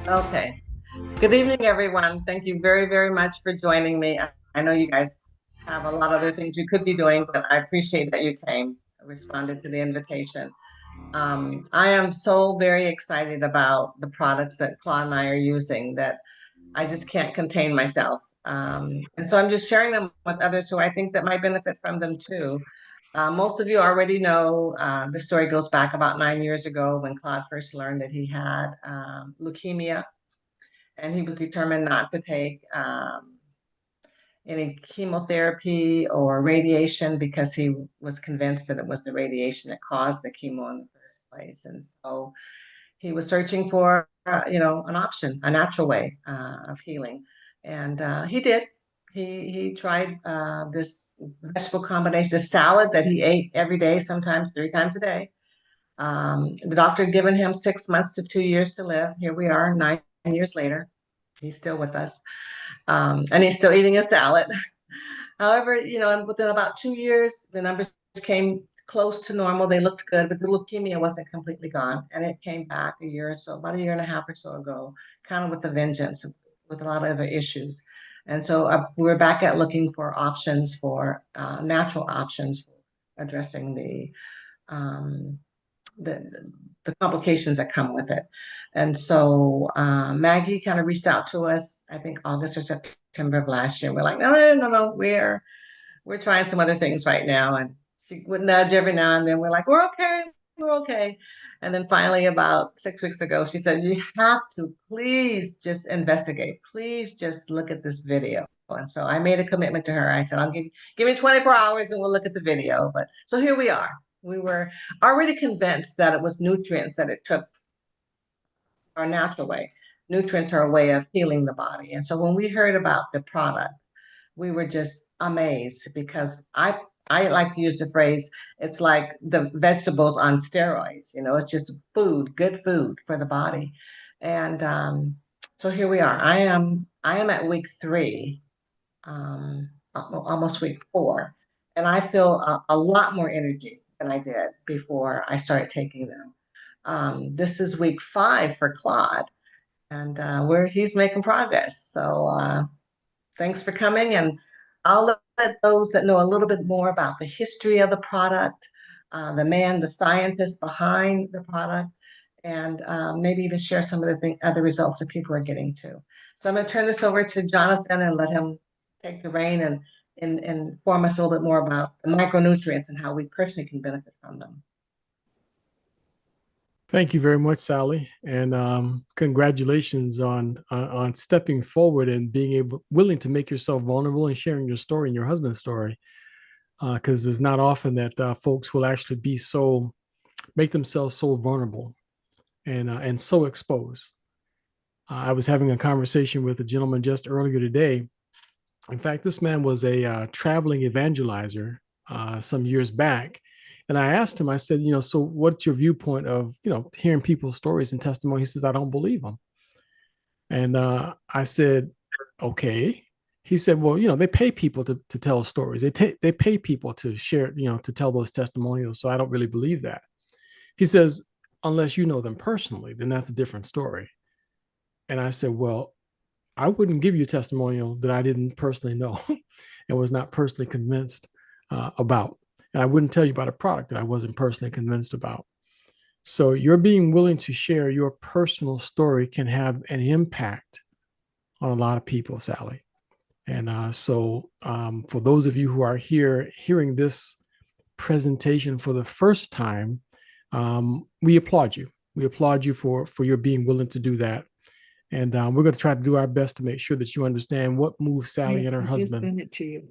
Okay. Good evening, everyone. Thank you very, very much for joining me. I know you guys have a lot of other things you could be doing, but I appreciate that you came, responded to the invitation. I am so very excited about the products that Claude and I are using that I just can't contain myself. And so I'm just sharing them with others who I think that might benefit from them too. Most of you already know the story goes back about 9 years ago when Claude first learned that he had leukemia, and he was determined not to take any chemotherapy or radiation because he was convinced that it was the radiation that caused the chemo in the first place. And so he was searching for, an option, a natural way of healing, and he did. He tried this vegetable combination, this salad that he ate every day, sometimes 3 times a day. The doctor had given him 6 months to 2 years to live. Here we are, 9 years later. He's still with us, and he's still eating his salad. However, and within about 2 years, the numbers came close to normal. They looked good, but the leukemia wasn't completely gone. And it came back a year or so, about a year and a half or so ago, kind of with a vengeance, with a lot of other issues. And so we're back at looking for options, for natural options for addressing um, the the complications that come with it. And so Maggie kind of reached out to us, I think August or September of last year. We're like, no, no, no, no, we're trying some other things right now. And she would nudge every now and then. We're like, we're okay. And then finally, about 6 weeks ago, she said, you have to please just investigate. Please just look at this video. And so I made a commitment to her. I said, give me 24 hours and we'll look at the video. But so here we are. We were already convinced that it was nutrients that it took, our natural way. Nutrients are a way of healing the body. And so when we heard about the product, we were just amazed because I like to use the phrase, it's like the vegetables on steroids. It's just good food for the body. And so here we are. I am at week 3, almost week 4, and I feel a lot more energy than I did before I started taking them. This is week 5 for Claude, and where he's making progress. So thanks for coming, and I'll let those that know a little bit more about the history of the product, the scientist behind the product, and maybe even share some of the other results that people are getting too. So I'm going to turn this over to Jonathan and let him take the reign and inform us a little bit more about the micronutrients and how we personally can benefit from them. Thank you very much, Sally, and congratulations on stepping forward and being willing to make yourself vulnerable and sharing your story and your husband's story. Because it's not often that folks will actually make themselves so vulnerable and so exposed. I was having a conversation with a gentleman just earlier today. In fact, this man was a traveling evangelizer some years back. And I asked him, I said, so what's your viewpoint of, hearing people's stories and testimony? He says, I don't believe them. And I said, okay. He said, well, they pay people to tell stories. They pay people to share, to tell those testimonials. So I don't really believe that. He says, unless you know them personally, then that's a different story. And I said, well, I wouldn't give you a testimonial that I didn't personally know and was not personally convinced about. And I wouldn't tell you about a product that I wasn't personally convinced about. So your being willing to share your personal story can have an impact on a lot of people, Sally. And for those of you who are here hearing this presentation for the first time, we applaud you. We applaud you for your being willing to do that. And we're going to try to do our best to make sure that you understand what moves Sally and her husband, send it to you.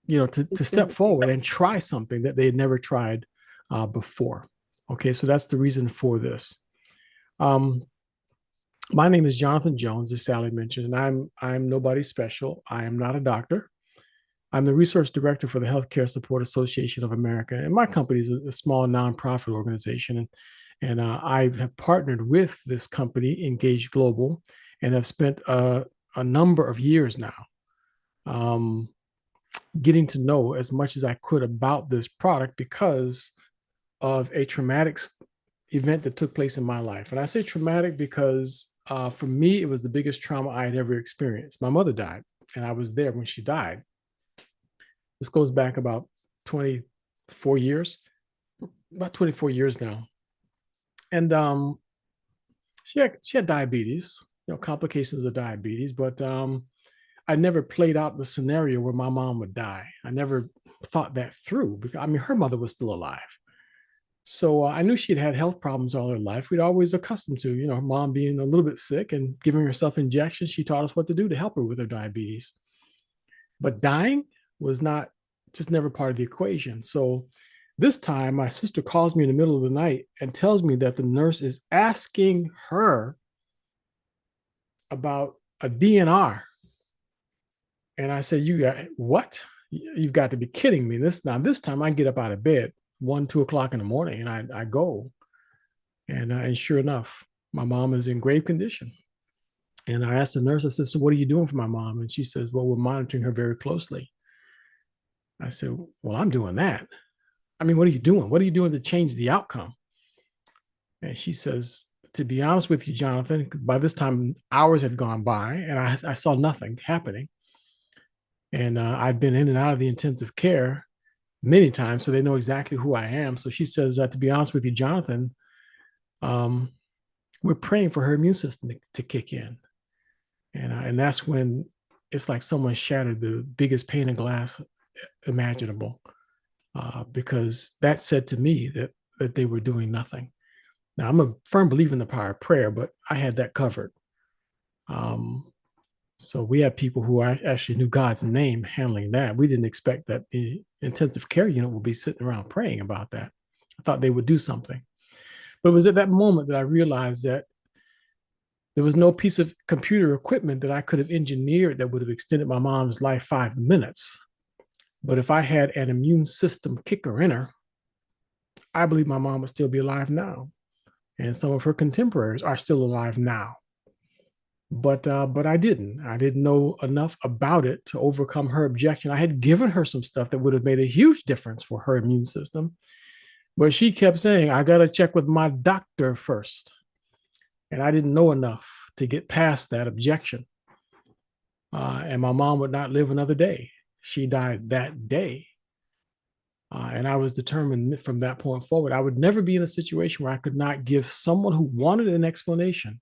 To step forward and try something that they had never tried before. Okay, so that's the reason for this. My name is Jonathan Jones, as Sally mentioned, and I'm nobody special. I am not a doctor. I'm the research director for the Healthcare Support Association of America, and my company is a small nonprofit organization. And I have partnered with this company, Engage Global, and have spent a number of years now getting to know as much as I could about this product because of a traumatic event that took place in my life. And I say traumatic because for me, it was the biggest trauma I had ever experienced. My mother died, and I was there when she died. This goes back about 24 years, about 24 years now. And she had diabetes, complications of diabetes, but I never played out the scenario where my mom would die. I never thought that through because, I mean, her mother was still alive. So I knew she'd had health problems all her life. We'd always accustomed to, her mom being a little bit sick and giving herself injections. She taught us what to do to help her with her diabetes. But dying was not, just never part of the equation. So this time, my sister calls me in the middle of the night and tells me that the nurse is asking her about a DNR. And I said, "You got what? You've got to be kidding me." This time I get up out of bed 1, 2 o'clock in the morning, and I go, and sure enough, my mom is in grave condition. And I asked the nurse, I said, "So what are you doing for my mom?" And she says, "Well, we're monitoring her very closely." I said, "Well, I'm doing that. I mean, what are you doing? What are you doing to change the outcome?" And she says, "To be honest with you, Jonathan, by this time hours had gone by, and I saw nothing happening. And I'd been in and out of the intensive care many times, so they know exactly who I am." So she says, "To be honest with you, Jonathan, um, we're praying for her immune system to kick in." And that's when it's like someone shattered the biggest pane of glass imaginable, because that said to me that they were doing nothing. Now, I'm a firm believer in the power of prayer, but I had that covered. So we had people who actually knew God's name handling that. We didn't expect that the intensive care unit would be sitting around praying about that. I thought they would do something. But it was at that moment that I realized that there was no piece of computer equipment that I could have engineered that would have extended my mom's life 5 minutes. But if I had an immune system kicker in her, I believe my mom would still be alive now. And some of her contemporaries are still alive now. But I didn't. I didn't know enough about it to overcome her objection. I had given her some stuff that would have made a huge difference for her immune system, but she kept saying, "I got to check with my doctor first." And I didn't know enough to get past that objection. And my mom would not live another day. She died that day. And I was determined from that point forward, I would never be in a situation where I could not give someone who wanted an explanation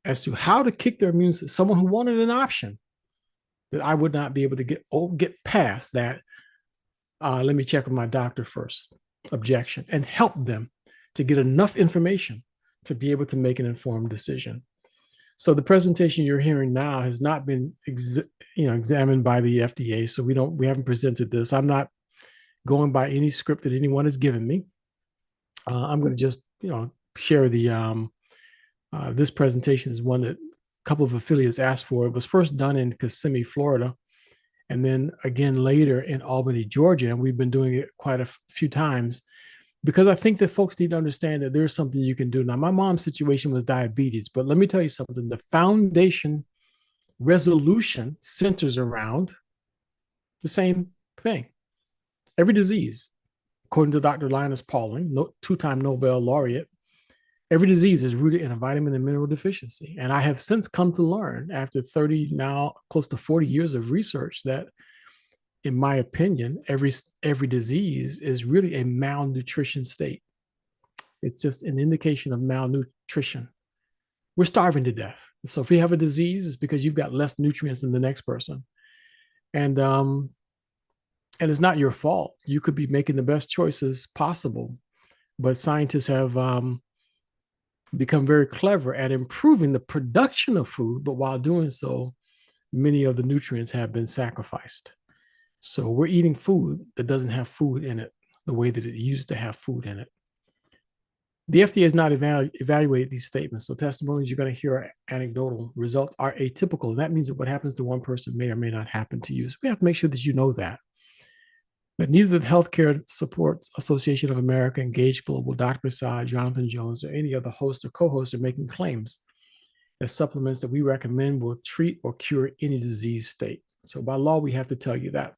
as to how to kick their immune system, someone who wanted an option, that I would not be able to get past that. Let me check with my doctor first objection and help them to get enough information to be able to make an informed decision. So the presentation you're hearing now has not been examined by the FDA. So we haven't presented this. I'm not going by any script that anyone has given me. I'm going to just share the this presentation is one that a couple of affiliates asked for. It was first done in Kissimmee, Florida, and then again later in Albany, Georgia. And we've been doing it quite a few times because I think that folks need to understand that there's something you can do. Now, my mom's situation was diabetes, but let me tell you something. The foundation resolution centers around the same thing. Every disease, according to Dr. Linus Pauling, two-time Nobel laureate, every disease is rooted in a vitamin and mineral deficiency. And I have since come to learn, after 30, now close to 40 years of research, that in my opinion, every disease is really a malnutrition state. It's just an indication of malnutrition. We're starving to death. So if you have a disease, it's because you've got less nutrients than the next person. And it's not your fault. You could be making the best choices possible, but scientists have become very clever at improving the production of food, but while doing so, many of the nutrients have been sacrificed. So we're eating food that doesn't have food in it the way that it used to have food in it. The FDA has not evaluated these statements. So testimonies you're going to hear are anecdotal. Results are atypical. And that means that what happens to one person may or may not happen to you. So we have to make sure that you know that. But neither the Healthcare Support Association of America, Engage Global, Dr. Prasad, Jonathan Jones, or any other host or co-host are making claims that supplements that we recommend will treat or cure any disease state. So by law, we have to tell you that.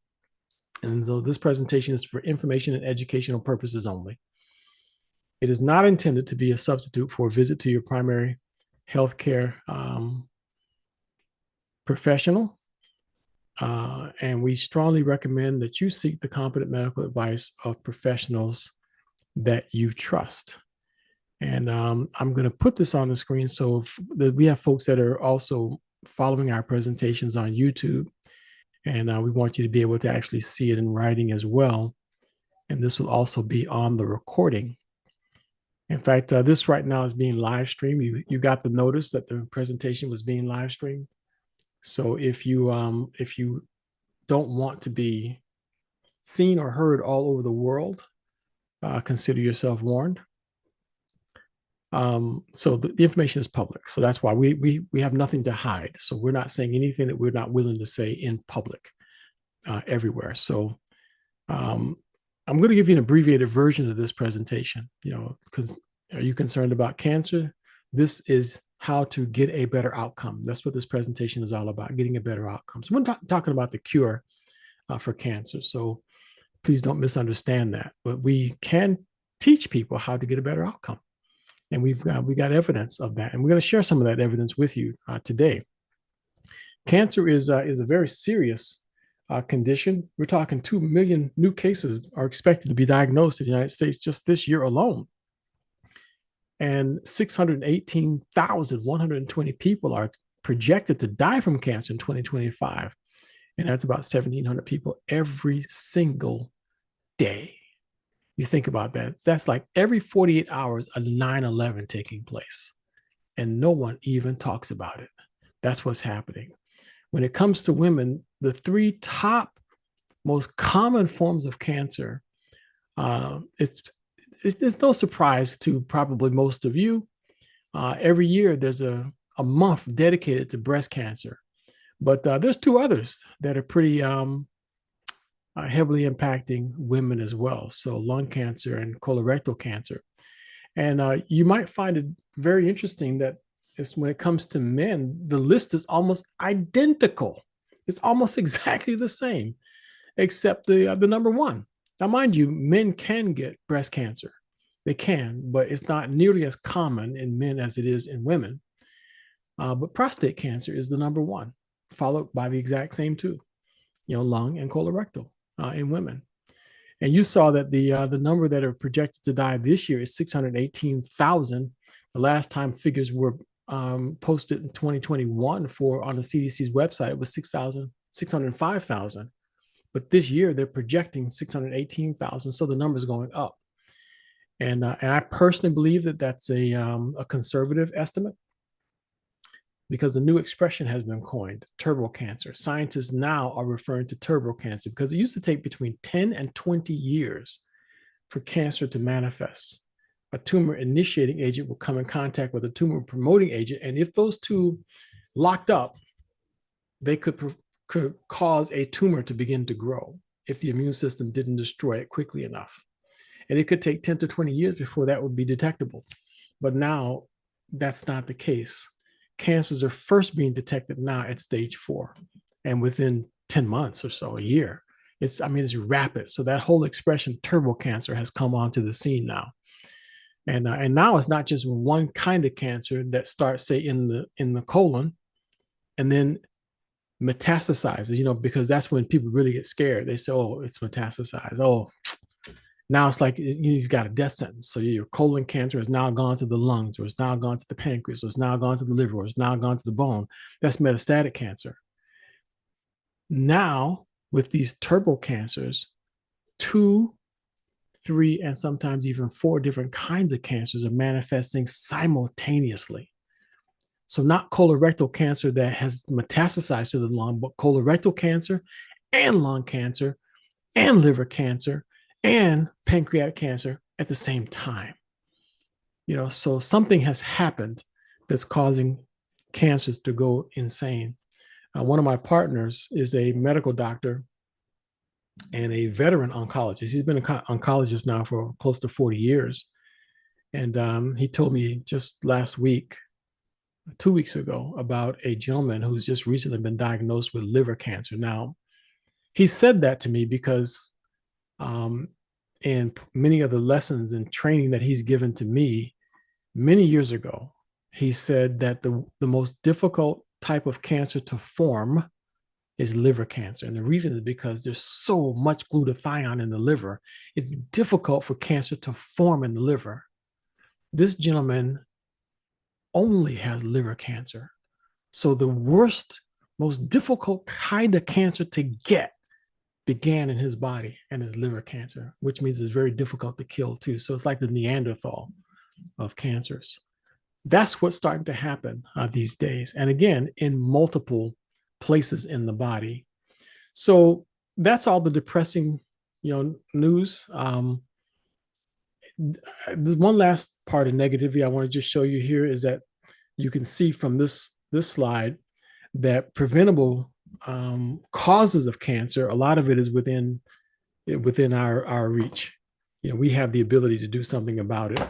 And so this presentation is for information and educational purposes only. It is not intended to be a substitute for a visit to your primary healthcare professional. And we strongly recommend that you seek the competent medical advice of professionals that you trust. And I'm going to put this on the screen so we have folks that are also following our presentations on YouTube. And we want you to be able to actually see it in writing as well. And this will also be on the recording. In fact, this right now is being live streamed. You got the notice that the presentation was being live streamed. So if you don't want to be seen or heard all over the world, consider yourself warned. So the information is public. So that's why we have nothing to hide. So we're not saying anything that we're not willing to say in public everywhere. So I'm going to give you an abbreviated version of this presentation. Because are you concerned about cancer? This is how to get a better outcome. That's what this presentation is all about, getting a better outcome. So we're not talking about the cure for cancer. So please don't misunderstand that. But we can teach people how to get a better outcome. And we got evidence of that. And we're going to share some of that evidence with you today. Cancer is a very serious condition. We're talking 2 million new cases are expected to be diagnosed in the United States just this year alone. And 618,120 people are projected to die from cancer in 2025. And that's about 1,700 people every single day. You think about that. That's like every 48 hours, a 9/11 taking place. And no one even talks about it. That's what's happening. When it comes to women, the 3 top most common forms of cancer, it's no surprise to probably most of you. Every year, there's a month dedicated to breast cancer. But there's 2 others that are pretty heavily impacting women as well. So lung cancer and colorectal cancer. And you might find it very interesting that when it comes to men, the list is almost identical. It's almost exactly the same, except the number 1. Now, mind you, men can get breast cancer. They can, but it's not nearly as common in men as it is in women. But prostate cancer is the number 1, followed by the exact same 2, lung and colorectal in women. And you saw that the number that are projected to die this year is 618,000. The last time figures were posted in 2021 on the CDC's website, it was 605,000. But this year they're projecting 618,000. So the number is going up. And I personally believe that that's a conservative estimate, because a new expression has been coined, turbo cancer. Scientists now are referring to turbo cancer because it used to take between 10 and 20 years for cancer to manifest. A tumor initiating agent will come in contact with a tumor promoting agent. And if those 2 locked up, they could cause a tumor to begin to grow if the immune system didn't destroy it quickly enough. And it could take 10 to 20 years before that would be detectable. But now that's not the case. Cancers are first being detected now at stage 4, and within 10 months or so, a year. It's rapid. So that whole expression, turbo cancer, has come onto the scene now. And now it's not just one kind of cancer that starts, say, in the colon, and then metastasizes, because that's when people really get scared. They say, oh, it's metastasized. Oh, now it's like you've got a death sentence. So your colon cancer has now gone to the lungs, or it's now gone to the pancreas, or it's now gone to the liver, or it's now gone to the bone. That's metastatic cancer. Now, with these turbo cancers, 2, 3, and sometimes even 4 different kinds of cancers are manifesting simultaneously. So not colorectal cancer that has metastasized to the lung, but colorectal cancer and lung cancer and liver cancer and pancreatic cancer at the same time. So something has happened that's causing cancers to go insane. One of my partners is a medical doctor and a veteran oncologist. He's been an oncologist now for close to 40 years. And he told me just last week, 2 weeks ago, about a gentleman who's just recently been diagnosed with liver cancer. Now, he said that to me because in many of the lessons and training that he's given to me many years ago. He said that the most difficult type of cancer to form is liver cancer. And the reason is because there's so much glutathione in the liver. It's difficult for cancer to form in the liver. This gentleman only has liver cancer. So the worst, most difficult kind of cancer to get began in his body, and his liver cancer, which means it's very difficult to kill too. So it's like the Neanderthal of cancers. That's what's starting to happen these days. And again, in multiple places in the body. So that's all the depressing, news. There's one last part of negativity I want to just show you here is that you can see from this slide that preventable causes of cancer, a lot of it is within our reach. We have the ability to do something about it.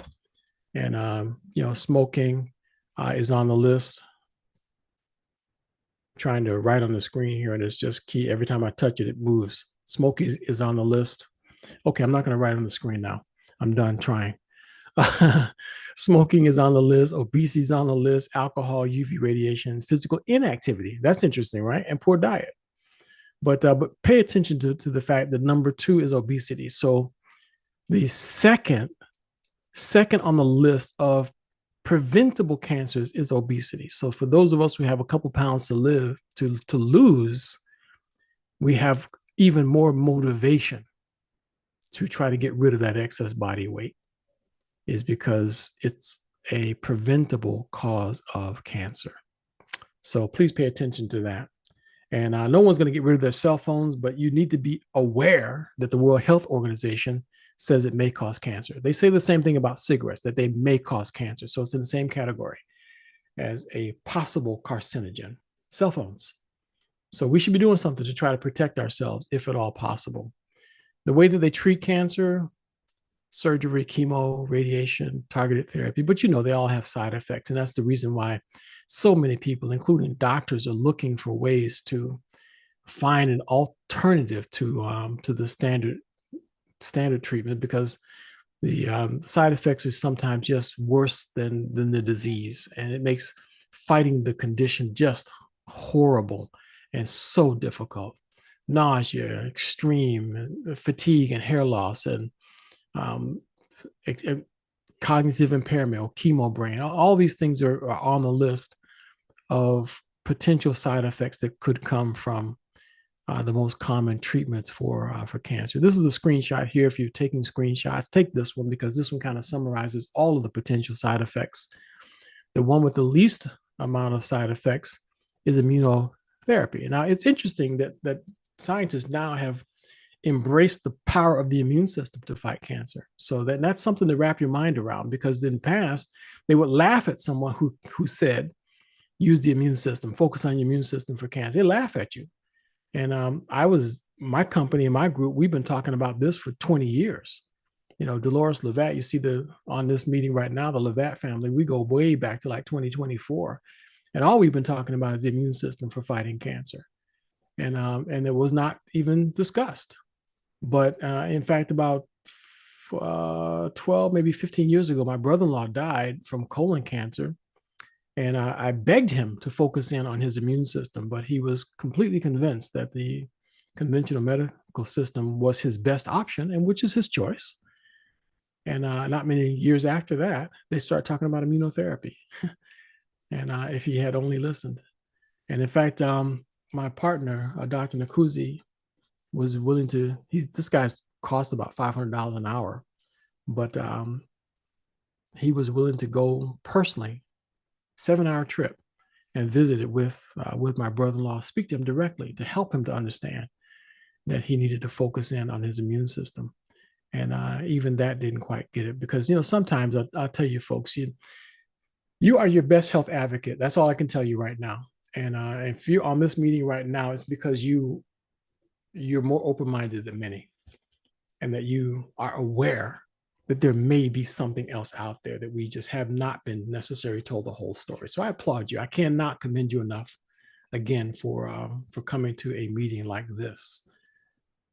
And smoking is on the list. I'm trying to write on the screen here, and it's just key. Every time I touch it, it moves. Smoking is on the list. Okay, I'm not going to write on the screen now. I'm done trying. Smoking is on the list. Obesity is on the list. Alcohol, UV radiation, physical inactivity. That's interesting, right? And poor diet. But pay attention to the fact that number 2 is obesity. So the second on the list of preventable cancers is obesity. So for those of us who have a couple pounds to lose, we have even more motivation to try to get rid of that excess body weight, is because it's a preventable cause of cancer. So please pay attention to that. And no one's going to get rid of their cell phones, but you need to be aware that the World Health Organization says it may cause cancer. They say the same thing about cigarettes, that they may cause cancer. So it's in the same category as a possible carcinogen, cell phones. So we should be doing something to try to protect ourselves, if at all possible. The way that they treat cancer, surgery, chemo, radiation, targeted therapy, but they all have side effects. And that's the reason why so many people, including doctors, are looking for ways to find an alternative to the standard treatment, because the side effects are sometimes just worse than the disease, and it makes fighting the condition just horrible and so difficult. Nausea, extreme fatigue and hair loss, and cognitive impairment, or chemo brain. All these things are on the list of potential side effects that could come from the most common treatments for cancer. This is a screenshot here. If you're taking screenshots, take this one, because this one kind of summarizes all of the potential side effects. The one with the least amount of side effects is immunotherapy. Now, it's interesting that scientists now have embraced the power of the immune system to fight cancer. So that's something to wrap your mind around, because in the past, they would laugh at someone who said, use the immune system, focus on your immune system for cancer. They laugh at you. And my company and my group, we've been talking about this for 20 years. Dolores Levat, you see on this meeting right now, the Levat family, we go way back to like 2024. And all we've been talking about is the immune system for fighting cancer. And it was not even discussed. But in fact, about 12, maybe 15 years ago, my brother-in-law died from colon cancer. And I begged him to focus in on his immune system, but he was completely convinced that the conventional medical system was his best option, and which is his choice. And not many years after that, they start talking about immunotherapy. And if he had only listened. And in fact, my partner, Dr. Nakuzi, was willing to, this guy's cost about $500 an hour, but he was willing to go personally, 7-hour trip, and visit it with my brother-in-law, speak to him directly to help him to understand that he needed to focus in on his immune system. And even that didn't quite get it, because, sometimes I'll tell you folks, you are your best health advocate. That's all I can tell you right now. And if you're on this meeting right now, it's because you're more open-minded than many, and that you are aware that there may be something else out there that we just have not been necessarily told the whole story. So I applaud you. I cannot commend you enough, again, for coming to a meeting like this.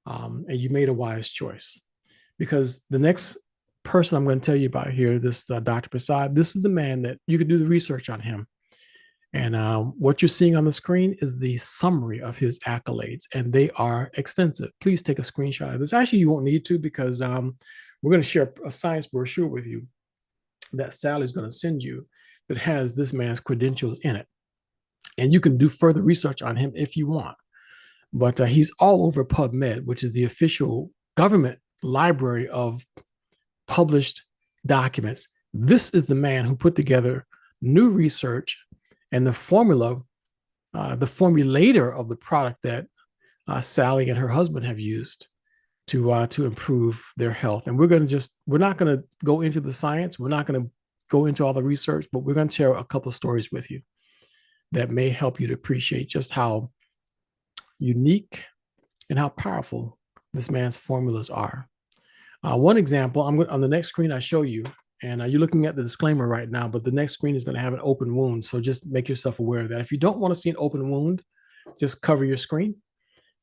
And you made a wise choice. because the next person I'm going to tell you about here, this Dr. Prasad, this is the man that you could do the research on him. And what you're seeing on the screen is the summary of his accolades, and they are extensive. Please take a screenshot of this. Actually, you won't need to, because we're going to share a science brochure with you that Sally's going to send you that has this man's credentials in it. And you can do further research on him if you want. But he's all over PubMed, which is the official government library of published documents. This is the man who put together new research and the formula, the formulator of the product that Sally and her husband have used to improve their health. And we're not going to go into the science. We're not going to go into all the research, but we're going to share a couple of stories with you that may help you to appreciate just how unique and how powerful this man's formulas are. One example, on the next screen I show you, and you're looking at the disclaimer right now, but the next screen is going to have an open wound. So just make yourself aware of that. If you don't want to see an open wound, just cover your screen.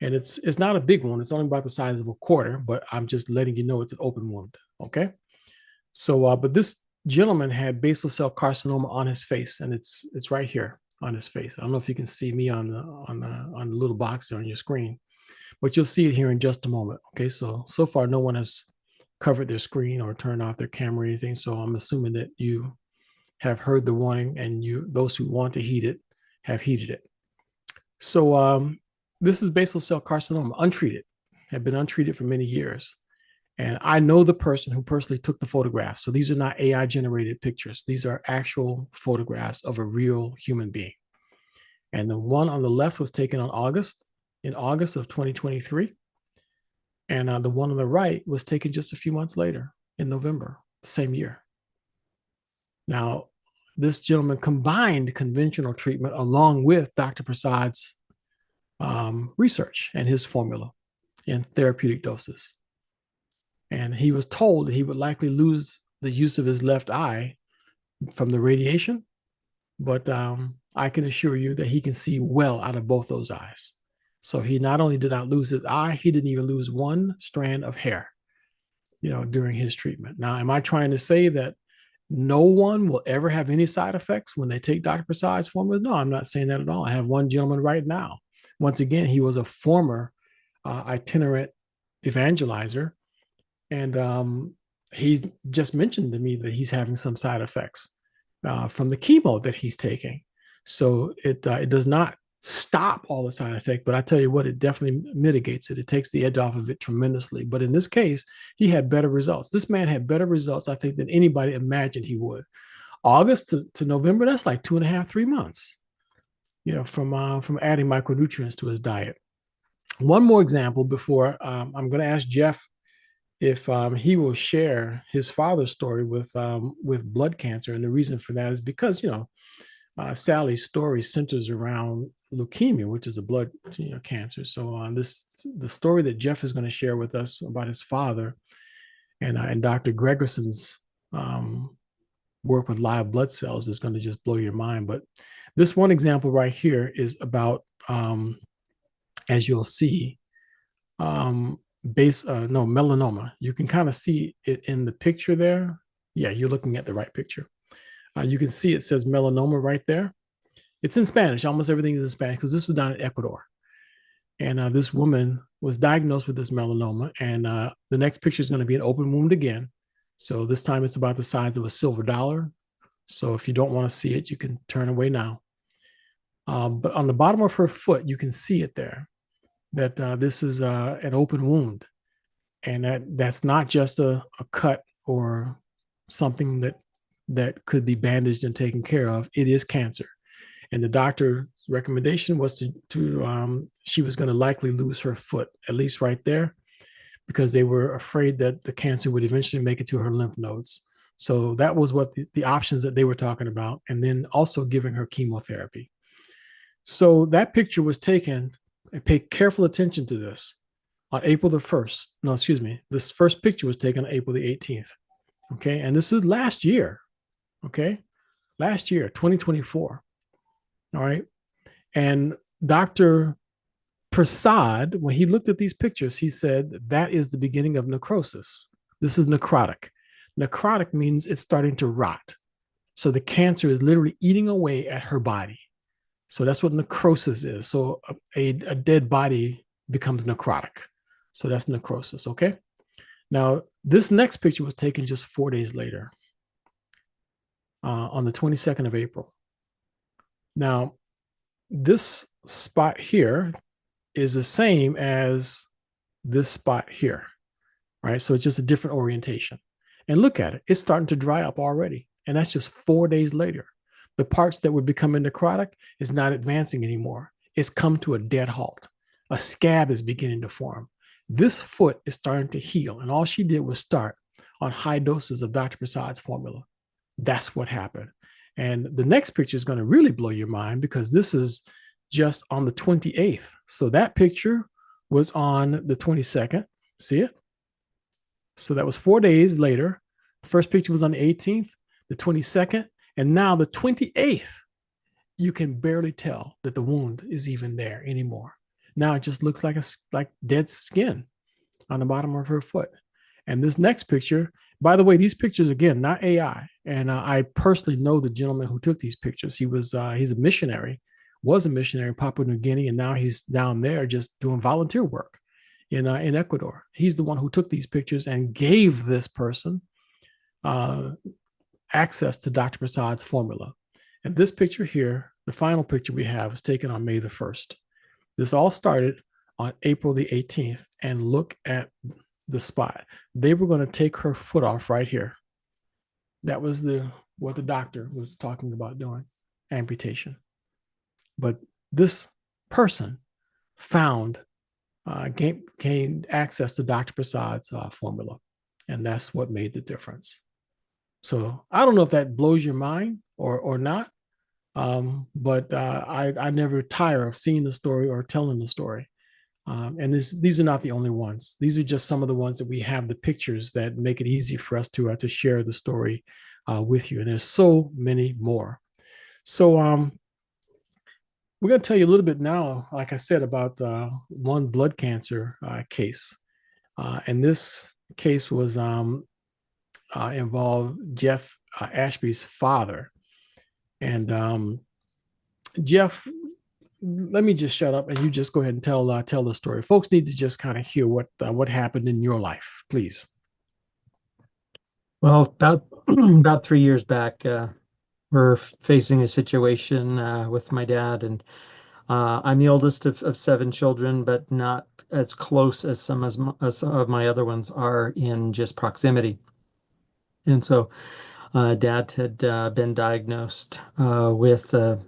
And it's not a big wound. It's only about the size of a quarter, but I'm just letting you know it's an open wound. Okay. So, but this gentleman had basal cell carcinoma on his face, and it's right here on his face. I don't know if you can see me on the little box there on your screen, but you'll see it here in just a moment. Okay. So far, no one has covered their screen or turned off their camera or anything. So I'm assuming that you have heard the warning, and those who want to heed it have heeded it. So this is basal cell carcinoma, untreated, had been untreated for many years. And I know the person who personally took the photographs. So these are not AI generated pictures. These are actual photographs of a real human being. And the one on the left was taken in August of 2023. And the one on the right was taken just a few months later in November, the same year. Now, this gentleman combined conventional treatment along with Dr. Prasad's research and his formula in therapeutic doses. And he was told that he would likely lose the use of his left eye from the radiation, but I can assure you that he can see well out of both those eyes. So he not only did not lose his eye, he didn't even lose one strand of hair, during his treatment. Now, am I trying to say that no one will ever have any side effects when they take Dr. Prasad's formula? No, I'm not saying that at all. I have one gentleman right now. Once again, he was a former itinerant evangelizer, and he just mentioned to me that he's having some side effects from the chemo that he's taking. So it does not stop all the side effects, but I tell you what, it definitely mitigates it. It takes the edge off of it tremendously. But in this case, he had better results. This man had better results, I think, than anybody imagined he would. August to November, that's like 2.5, 3 months, from adding micronutrients to his diet. One more example before I'm going to ask Jeff if he will share his father's story with blood cancer. And the reason for that is because, Sally's story centers around leukemia, which is a blood cancer. So the story that Jeff is going to share with us about his father and Dr. Gregerson's work with live blood cells is going to just blow your mind. But this one example right here is about, as you'll see, melanoma. You can kind of see it in the picture there. Yeah, you're looking at the right picture. You can see it says melanoma right there. It's in Spanish. Almost everything is in Spanish because this was down in Ecuador. And this woman was diagnosed with this melanoma. And the next picture is going to be an open wound again. So this time it's about the size of a silver dollar. So if you don't want to see it, you can turn away now. But on the bottom of her foot, you can see it there, that this is an open wound. And that's not just a cut or something that could be bandaged and taken care of. It is cancer. And the doctor's recommendation was she was going to likely lose her foot, at least right there, because they were afraid that the cancer would eventually make it to her lymph nodes. So that was what the options that they were talking about. And then also giving her chemotherapy. So that picture was taken, and pay careful attention to this, on April the 1st. No, excuse me. This first picture was taken on April the 18th. Okay. And this is last year. Okay. Last year, 2024. All right. And Dr. Prasad, when he looked at these pictures, he said that is the beginning of necrosis. This is necrotic. Necrotic means it's starting to rot. So the cancer is literally eating away at her body. So that's what necrosis is. So a dead body becomes necrotic. So that's necrosis, okay? Now, this next picture was taken just 4 days later, on the 22nd of April. Now, this spot here is the same as this spot here, right? So it's just a different orientation. And look at it, it's starting to dry up already. And that's just 4 days later. The parts that were becoming necrotic is not advancing anymore. It's come to a dead halt. A scab is beginning to form. This foot is starting to heal. And all she did was start on high doses of Dr. Prasad's formula. That's what happened. And the next picture is going to really blow your mind because this is just on the 28th. So that picture was on the 22nd. See it? So that was 4 days later. The first picture was on the 18th, the 22nd, and now the 28th. You can barely tell that the wound is even there anymore. Now it just looks like dead skin on the bottom of her foot. And this next picture, by the way, these pictures, again, not AI. And I personally know the gentleman who took these pictures. He's a missionary, was a missionary in Papua New Guinea, and now he's down there just doing volunteer work in Ecuador. He's the one who took these pictures and gave this person access to Dr. Prasad's formula. And this picture here, the final picture we have, was taken on May the 1st. This all started on April the 18th, and look at the spot. They were going to take her foot off right here. That was what the doctor was talking about doing, amputation. But this person gained access to Dr. Prasad's formula, and that's what made the difference. So I don't know if that blows your mind or not, but I never tire of seeing the story or telling the story. And these are not the only ones. These are just some of the ones that we have the pictures that make it easy for us to share the story with you. And there's so many more. So we're going to tell you a little bit now, like I said, about one blood cancer case. And this case was involved Jeff Ashby's father. And Jeff, let me just shut up and you just go ahead and tell the story. Folks need to just kind of hear what happened in your life, please. Well, about 3 years back, we're facing a situation with my dad, and I'm the oldest of 7 children, but not as close as some of my other ones are in just proximity. And so Dad had been diagnosed with a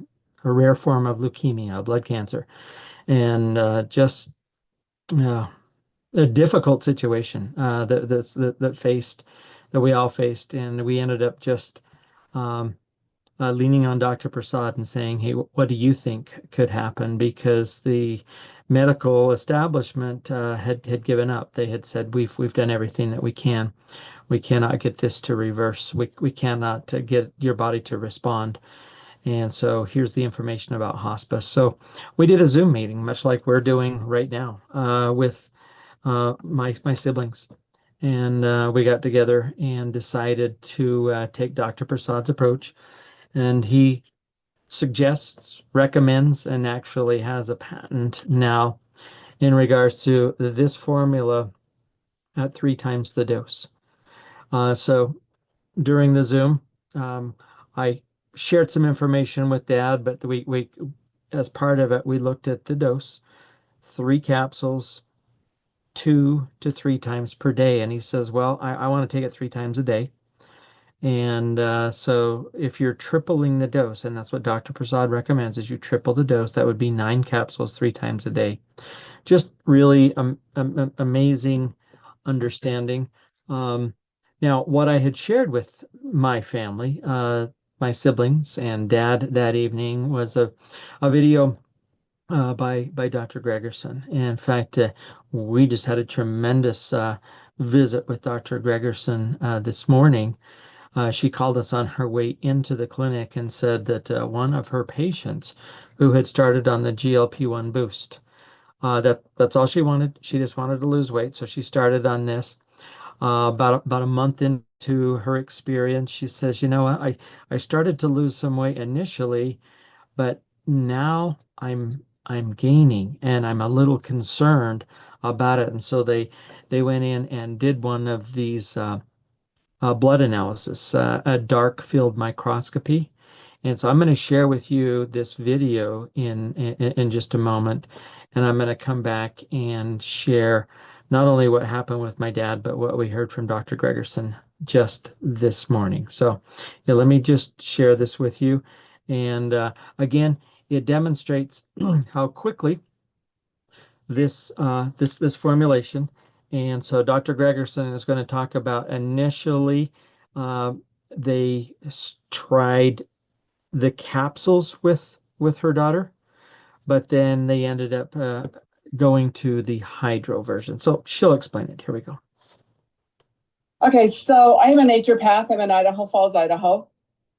rare form of leukemia, blood cancer, and just a difficult situation that we all faced, and we ended up just leaning on Dr. Prasad and saying, "Hey, what do you think could happen?" Because the medical establishment had given up. They had said, "We've done everything that we can. We cannot get this to reverse. We cannot get your body to respond. And so here's the information about hospice." So we did a Zoom meeting, much like we're doing right now, with my siblings. And we got together and decided to take Dr. Prasad's approach. And he suggests, recommends, and actually has a patent now in regards to this formula at 3 times the dose. So during the Zoom, I shared some information with Dad, but we as part of it, we looked at the dose, 3 capsules, 2 to 3 times per day. And he says, well, I want to take it 3 times a day. And so if you're tripling the dose, and that's what Dr. Prasad recommends, is you triple the dose, that would be 9 capsules 3 times a day. Just really amazing understanding. Now, what I had shared with my family, my siblings and Dad that evening, was a video by Dr. Gregerson. And in fact, we just had a tremendous visit with Dr. Gregerson this morning. She called us on her way into the clinic and said that one of her patients who had started on the GLP-1 boost, that's all she wanted. She just wanted to lose weight, so she started on this. about a month into her experience, she says, you know what, I started to lose some weight initially, but now I'm gaining and I'm a little concerned about it. And so they went in and did one of these blood analysis, a dark field microscopy. And so I'm going to share with you this video in just a moment, and I'm going to come back and share not only what happened with my dad, but what we heard from Dr. Gregerson just this morning. So yeah, let me just share this with you. And again, it demonstrates how quickly this formulation. And so Dr. Gregerson is going to talk about initially uh, they tried the capsules with her daughter, but then they ended up going to the hydro version. So she'll explain it. Here we go. Okay, so I'm a naturopath. I'm in Idaho Falls, Idaho.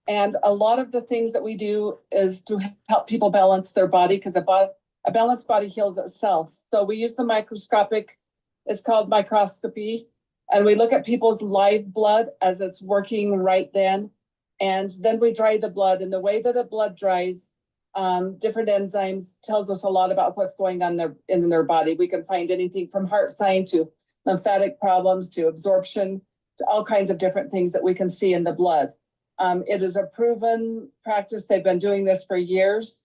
And a lot of the things that we do is to help people balance their body, because a balanced body heals itself. So we use the microscopic, it's called microscopy, and we look at people's live blood as it's working right then. And then we dry the blood, and the way that the blood dries, different enzymes tells us a lot about what's going on in their body. We can find anything from heart sign to lymphatic problems to absorption to all kinds of different things that we can see in the blood. It is a proven practice. They've been doing this for years.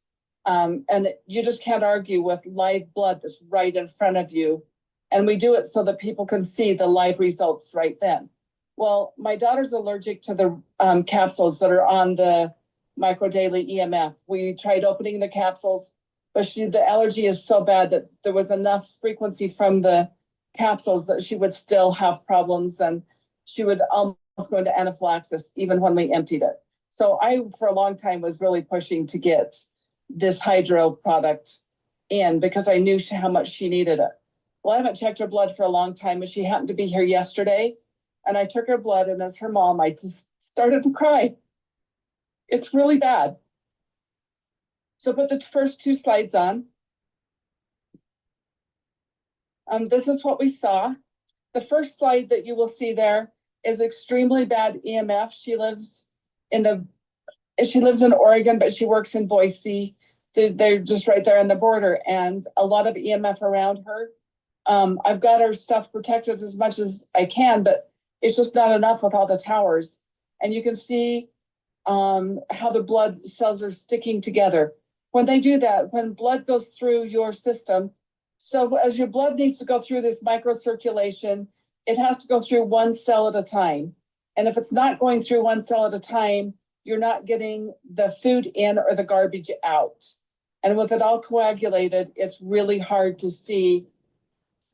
And you just can't argue with live blood that's right in front of you. And we do it so that people can see the live results right then. Well, my daughter's allergic to the capsules that are on the microdaily EMF. We tried opening the capsules, but the allergy is so bad that there was enough frequency from the capsules that she would still have problems, and she would almost go into anaphylaxis even when we emptied it. So I, for a long time, was really pushing to get this hydro product in because I knew how much she needed it. Well, I haven't checked her blood for a long time, and she happened to be here yesterday, and I took her blood, and as her mom, I just started to cry. It's really bad. So put the first two slides on. This is what we saw. The first slide that you will see there is extremely bad EMF. She lives in Oregon, but she works in Boise. They're just right there on the border, and a lot of EMF around her. I've got her stuff protected as much as I can, but it's just not enough with all the towers. And you can see how the blood cells are sticking together. When they do that, when blood goes through your system, so as your blood needs to go through this microcirculation, it has to go through one cell at a time. And if it's not going through one cell at a time, you're not getting the food in or the garbage out. And with it all coagulated, it's really hard to see.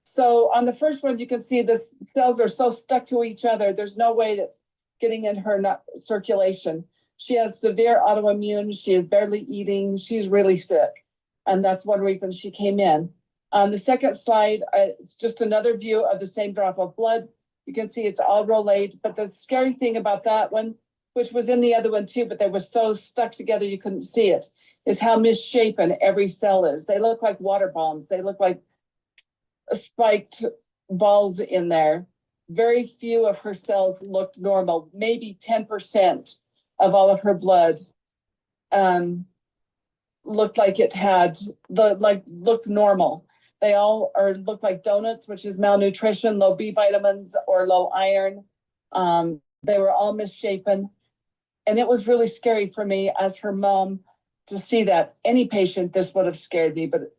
So on the first one, you can see the cells are so stuck to each other. There's no way that's getting in her circulation. She has severe autoimmune. She is barely eating. She's really sick. And that's one reason she came in. On the second slide, it's just another view of the same drop of blood. You can see it's all relayed. But the scary thing about that one, which was in the other one too, but they were so stuck together you couldn't see it, is how misshapen every cell is. They look like water bombs. They look like spiked balls in there. Very few of her cells looked normal. Maybe 10% of all of her blood looked like it had looked normal. They all look like donuts, which is malnutrition, low B vitamins or low iron. They were all misshapen. And it was really scary for me as her mom to see that. Any patient, this would have scared me, but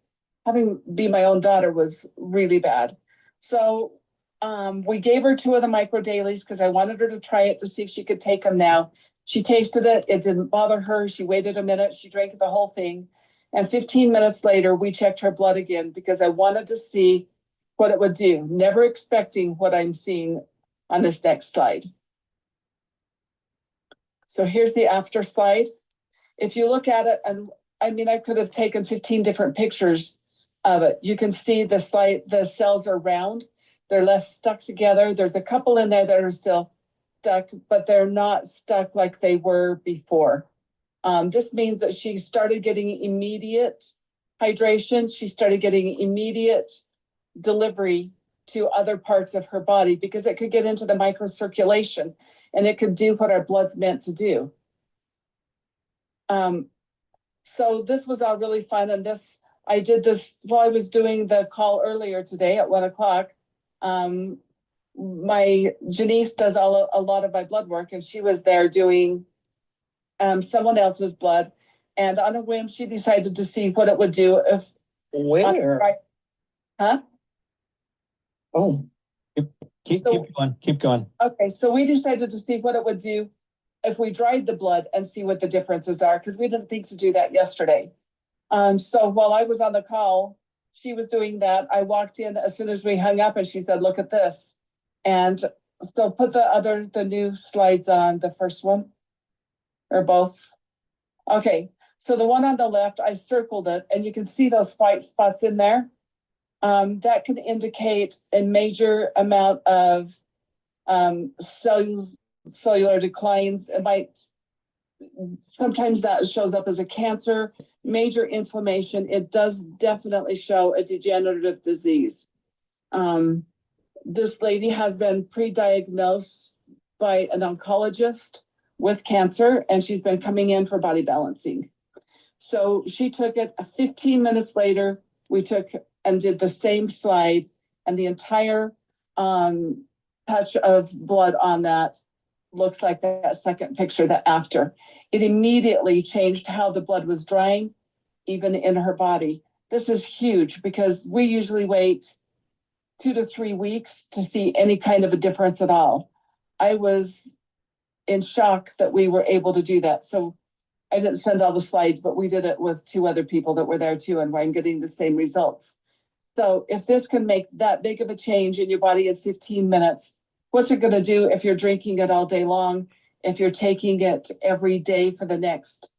having be my own daughter was really bad. So we gave her 2 of the micro dailies because I wanted her to try it to see if she could take them now. She tasted it. It didn't bother her. She waited a minute. She drank the whole thing. And 15 minutes later, we checked her blood again because I wanted to see what it would do, never expecting what I'm seeing on this next slide. So here's the after slide. If you look at it, and I mean, I could have taken 15 different pictures of it. You can see the cells are round. They're less stuck together. There's a couple in there that are still stuck, but they're not stuck like they were before. This means that she started getting immediate hydration. She started getting immediate delivery to other parts of her body because it could get into the microcirculation and it could do what our blood's meant to do. So this was all really fun. And I did this while I was doing the call earlier today at 1 o'clock. My Janice does a lot of my blood work, and she was there doing someone else's blood. And on a whim, she decided to see what it would do if. Where? Huh? Oh, Keep going. Keep going. Okay, so we decided to see what it would do if we dried the blood and see what the differences are, because we didn't think to do that yesterday. So while I was on the call, she was doing that. I walked in as soon as we hung up and she said, look at this. And so put the new slides on, the first one or both. Okay, so the one on the left, I circled it and you can see those white spots in there. That can indicate a major amount of cellular declines. It might, sometimes that shows up as a cancer, major inflammation. It does definitely show a degenerative disease. This lady has been pre-diagnosed by an oncologist with cancer, and she's been coming in for body balancing. So she took it 15 minutes later. We took and did the same slide, and the entire patch of blood on that looks like that second picture, that after. It immediately changed how the blood was drying, even in her body. This is huge because we usually wait 2 to 3 weeks to see any kind of a difference at all. I was in shock that we were able to do that. So I didn't send all the slides, but we did it with 2 other people that were there too, and I'm getting the same results. So if this can make that big of a change in your body in 15 minutes, what's it going to do if you're drinking it all day long? If you're taking it every day for the next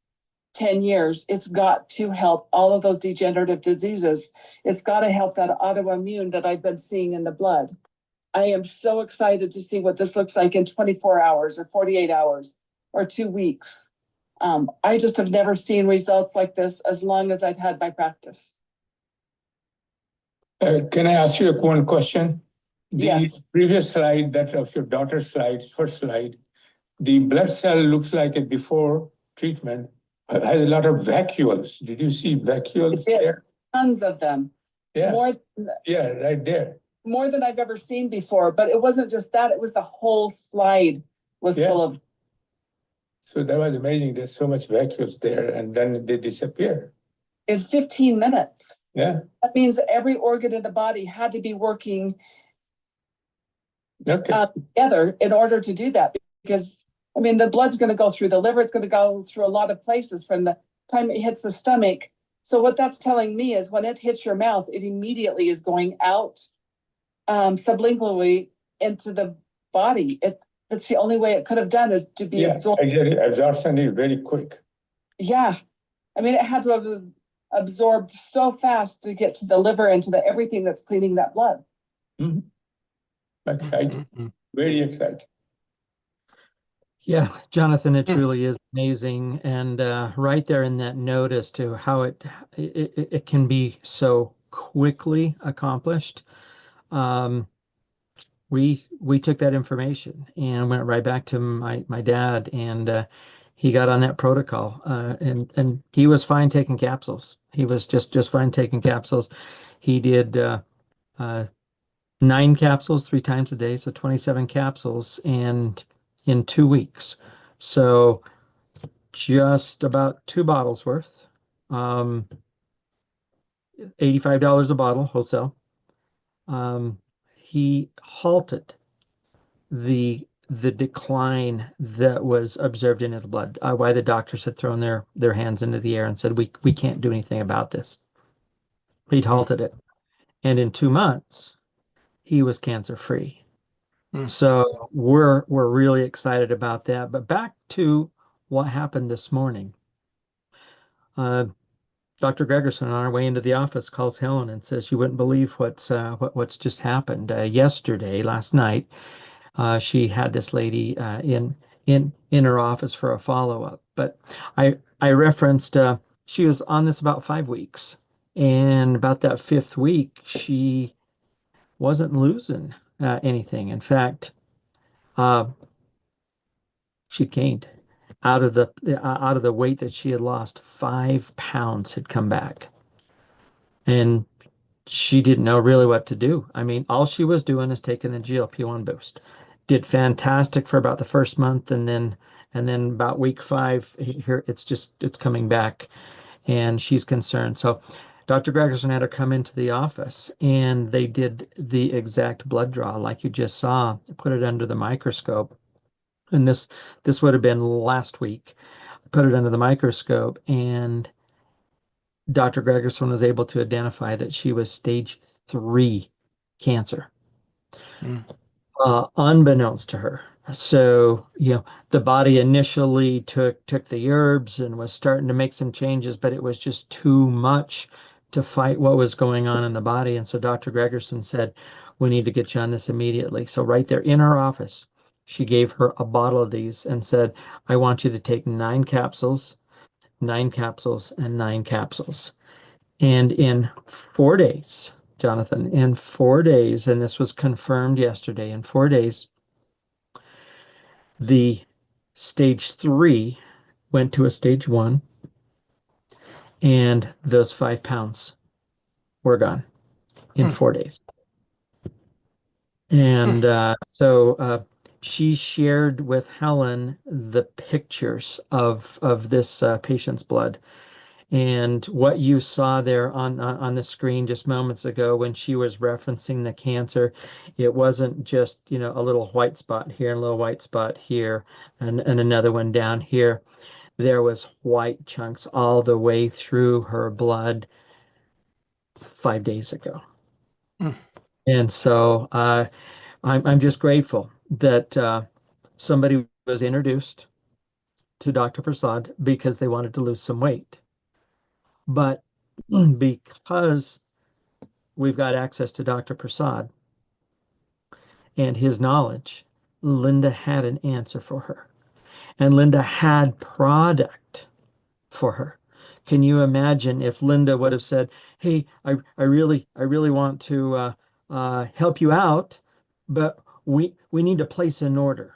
10 years, it's got to help all of those degenerative diseases. It's got to help that autoimmune that I've been seeing in the blood. I am so excited to see what this looks like in 24 hours or 48 hours or 2 weeks. I just have never seen results like this as long as I've had my practice. can I ask you one question? The Yes. previous slide, that of your daughter's slide, first slide, the blood cell looks like a before treatment, has a lot of vacuoles. Did you see vacuoles Yeah. there? Tons of them. Yeah, More right there. than I've ever seen before, but it wasn't just that, it was the whole slide was Yeah. full of. So that was amazing. There's so much vacuoles there, and then they disappear. In 15 minutes. Yeah, That means every organ in the body had to be working okay. together in order to do that. Because, I mean, the blood's going to go through the liver, it's going to go through a lot of places from the time it hits the stomach. So what that's telling me is when it hits your mouth, it immediately is going out sublingually into the body. That's the only way it could have done, is to be Yeah, absorbed. absorption is very quick. Yeah. I mean, it had to have absorbed so fast to get to the liver and to the everything that's cleaning that blood. Exciting, very exciting. Yeah, Jonathan, it truly is amazing. And right there in that note as to how it can be so quickly accomplished. We took that information and went right back to my dad, and he got on that protocol, and he was fine taking capsules. He was just fine taking capsules. He did 9 capsules 3 times a day, so 27 capsules, and in 2 weeks. So just about 2 bottles worth, $85 a bottle wholesale. He halted the decline that was observed in his blood, why the doctors had thrown their hands into the air and said, we can't do anything about this. He'd halted it. And in 2 months, he was cancer free. So we're really excited about that. But back to what happened this morning. Dr. Gregerson, on our way into the office, calls Helen and says, "You wouldn't believe what's just happened. Yesterday, last night, she had this lady in her office for a follow-up. But I referenced she was on this about 5 weeks, and about that 5th week, she wasn't losing anything. In fact, she gained out of the weight that she had lost. 5 pounds had come back, and she didn't know really what to do. I mean, all she was doing is taking the GLP-1 boost. Did fantastic for about the first month, and then about week 5 here it's coming back, and she's concerned. So Dr. Gregerson had her come into the office, and they did the exact blood draw like you just saw, put it under the microscope. And this would have been last week. Put it under the microscope, and Dr. Gregerson was able to identify that she was stage 3 cancer, unbeknownst to her. So, the body initially took the herbs and was starting to make some changes, but it was just too much to fight what was going on in the body. And so Dr. Gregerson said, we need to get you on this immediately. So right there in her office, she gave her a bottle of these and said, I want you to take 9 capsules, 9 capsules, and 9 capsules. And in 4 days, Jonathan, in 4 days, and this was confirmed yesterday, in 4 days, the stage 3 went to a stage 1, and those 5 pounds were gone in 4 days. And so she shared with Helen the pictures of this patient's blood. And what you saw there on the screen just moments ago when she was referencing the cancer, it wasn't just, a little white spot here and a little white spot here and another one down here. There was white chunks all the way through her blood 5 days ago. And so I'm just grateful that somebody was introduced to Dr. Prasad because they wanted to lose some weight. But because we've got access to Dr. Prasad and his knowledge, Linda had an answer for her. And Linda had product for her. Can you imagine if Linda would have said, hey, I really want to help you out, but we need to place an order.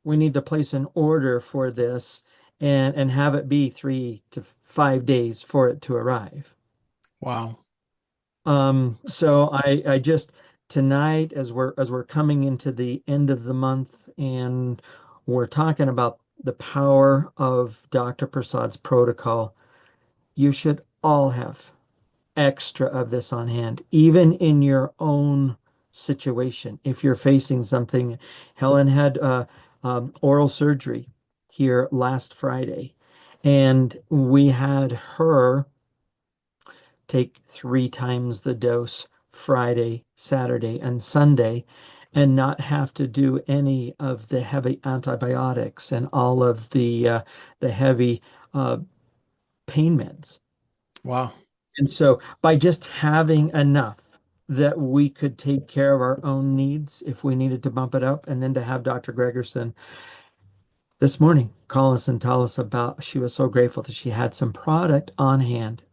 We need to place an order for this and have it be 3 to 5 days for it to arrive. Wow. So I just tonight, as we're coming into the end of the month and we're talking about the power of Dr. Prasad's protocol, you should all have extra of this on hand, even in your own situation. If you're facing something, Helen had oral surgery here last Friday, and we had her take 3 times the dose Friday, Saturday, and Sunday, and not have to do any of the heavy antibiotics and all of the heavy pain meds. Wow. And so by just having enough that we could take care of our own needs if we needed to bump it up, and then to have Dr. Gregerson this morning call us and tell us about, she was so grateful that she had some product on hand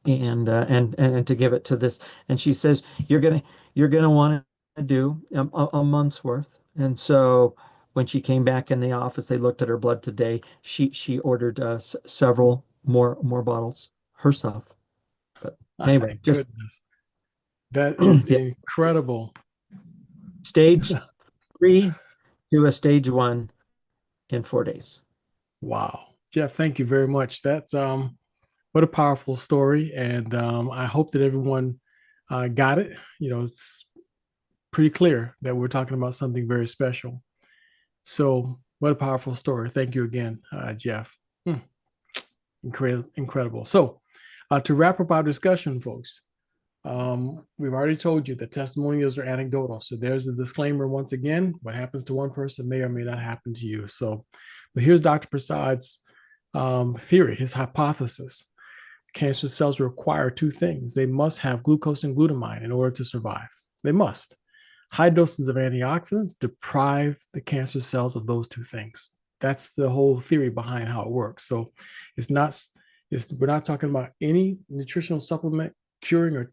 and to give it to this. And she says, you're gonna want to do a month's worth. And so when she came back in the office, they looked at her blood today. She ordered several more bottles herself. But anyway, My just goodness. That is yeah. incredible. Stage 3 to a stage 1 in 4 days. Wow. Jeff, thank you very much. That's what a powerful story. And I hope that everyone got it. It's pretty clear that we're talking about something very special. So what a powerful story. Thank you again, Jeff. Incredible. So to wrap up our discussion, folks, we've already told you that testimonials are anecdotal. So there's a disclaimer once again. What happens to one person may or may not happen to you. So, but here's Dr. Prasad's theory, his hypothesis. Cancer cells require 2 things. They must have glucose and glutamine in order to survive. They must. High doses of antioxidants deprive the cancer cells of those 2 things. That's the whole theory behind how it works. So we're not talking about any nutritional supplement curing or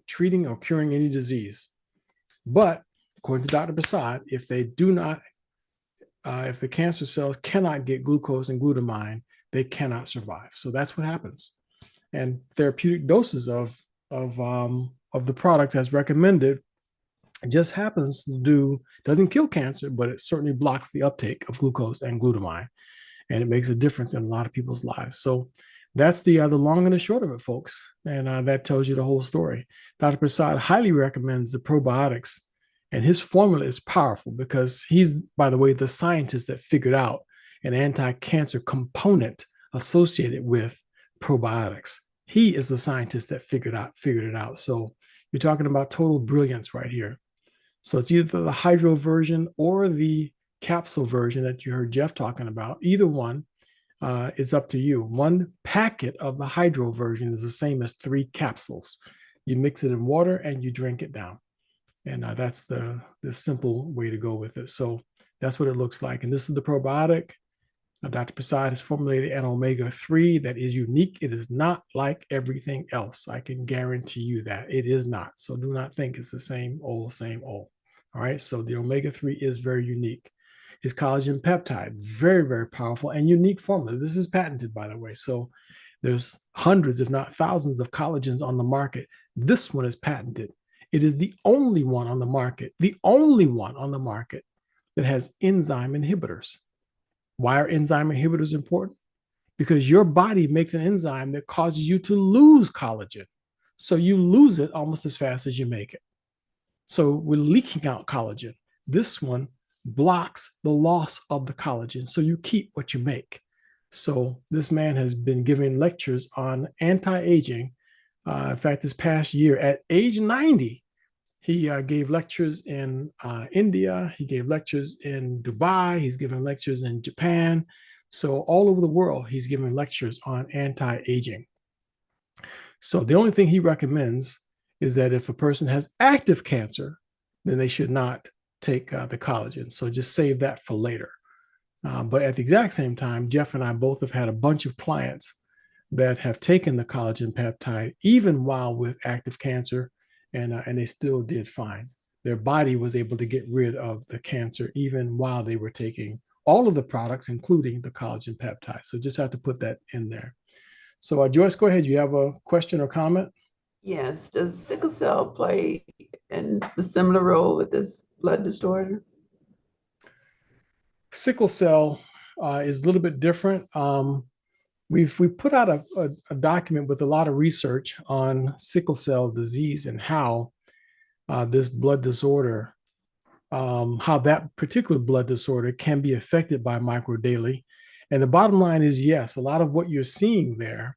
treating or curing any disease. But according to Dr. Prasad, if they do not, if the cancer cells cannot get glucose and glutamine, they cannot survive. So that's what happens. And therapeutic doses of the products as recommended, it just happens to doesn't kill cancer, but it certainly blocks the uptake of glucose and glutamine. And it makes a difference in a lot of people's lives. So that's the long and the short of it, folks. And that tells you the whole story. Dr. Prasad highly recommends the probiotics, and his formula is powerful because he's, by the way, the scientist that figured out an anti-cancer component associated with probiotics. He is the scientist that figured it out. So you're talking about total brilliance right here. So it's either the hydro version or the capsule version that you heard Jeff talking about. Either one is up to you. One packet of the hydro version is the same as 3 capsules. You mix it in water and you drink it down. And that's the simple way to go with it. So that's what it looks like. And this is the probiotic. Dr. Prasad has formulated an omega-3 that is unique. It is not like everything else. I can guarantee you that it is not. So do not think it's the same old, same old. All right. So the omega-3 is very unique. His collagen peptide, very, very powerful and unique formula. This is patented, by the way. So there's hundreds, if not thousands, of collagens on the market. This one is patented. It is the only one on the market, that has enzyme inhibitors. Why are enzyme inhibitors important? Because your body makes an enzyme that causes you to lose collagen. So you lose it almost as fast as you make it. So we're leaking out collagen. This one blocks the loss of the collagen. So you keep what you make. So this man has been giving lectures on anti-aging. In fact, this past year at age 90, he gave lectures in India. He gave lectures in Dubai. He's given lectures in Japan. So all over the world, he's giving lectures on anti-aging. So the only thing he recommends is that if a person has active cancer, then they should not take the collagen. So just save that for later. But at the exact same time, Jeff and I both have had a bunch of clients that have taken the collagen peptide, even while with active cancer, and they still did fine. Their body was able to get rid of the cancer even while they were taking all of the products, including the collagen peptide. So just have to put that in there. So Joyce, go ahead. You have a question or comment? Yes. Does sickle cell play in a similar role with this blood disorder? Sickle cell is a little bit different. We put out a document with a lot of research on sickle cell disease and how this blood disorder, how that particular blood disorder can be affected by microdaily. And the bottom line is, yes, a lot of what you're seeing there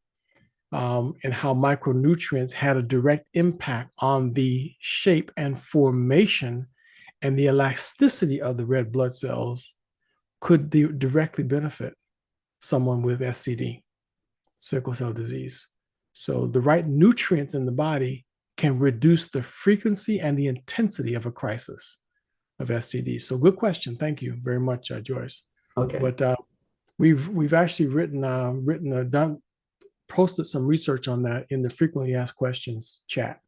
and how micronutrients had a direct impact on the shape and formation and the elasticity of the red blood cells could directly benefit someone with SCD, sickle cell disease. So the right nutrients in the body can reduce the frequency and the intensity of a crisis of SCD. So good question. Thank you very much, Joyce. Okay. But we've actually posted some research on that in the frequently asked questions chat.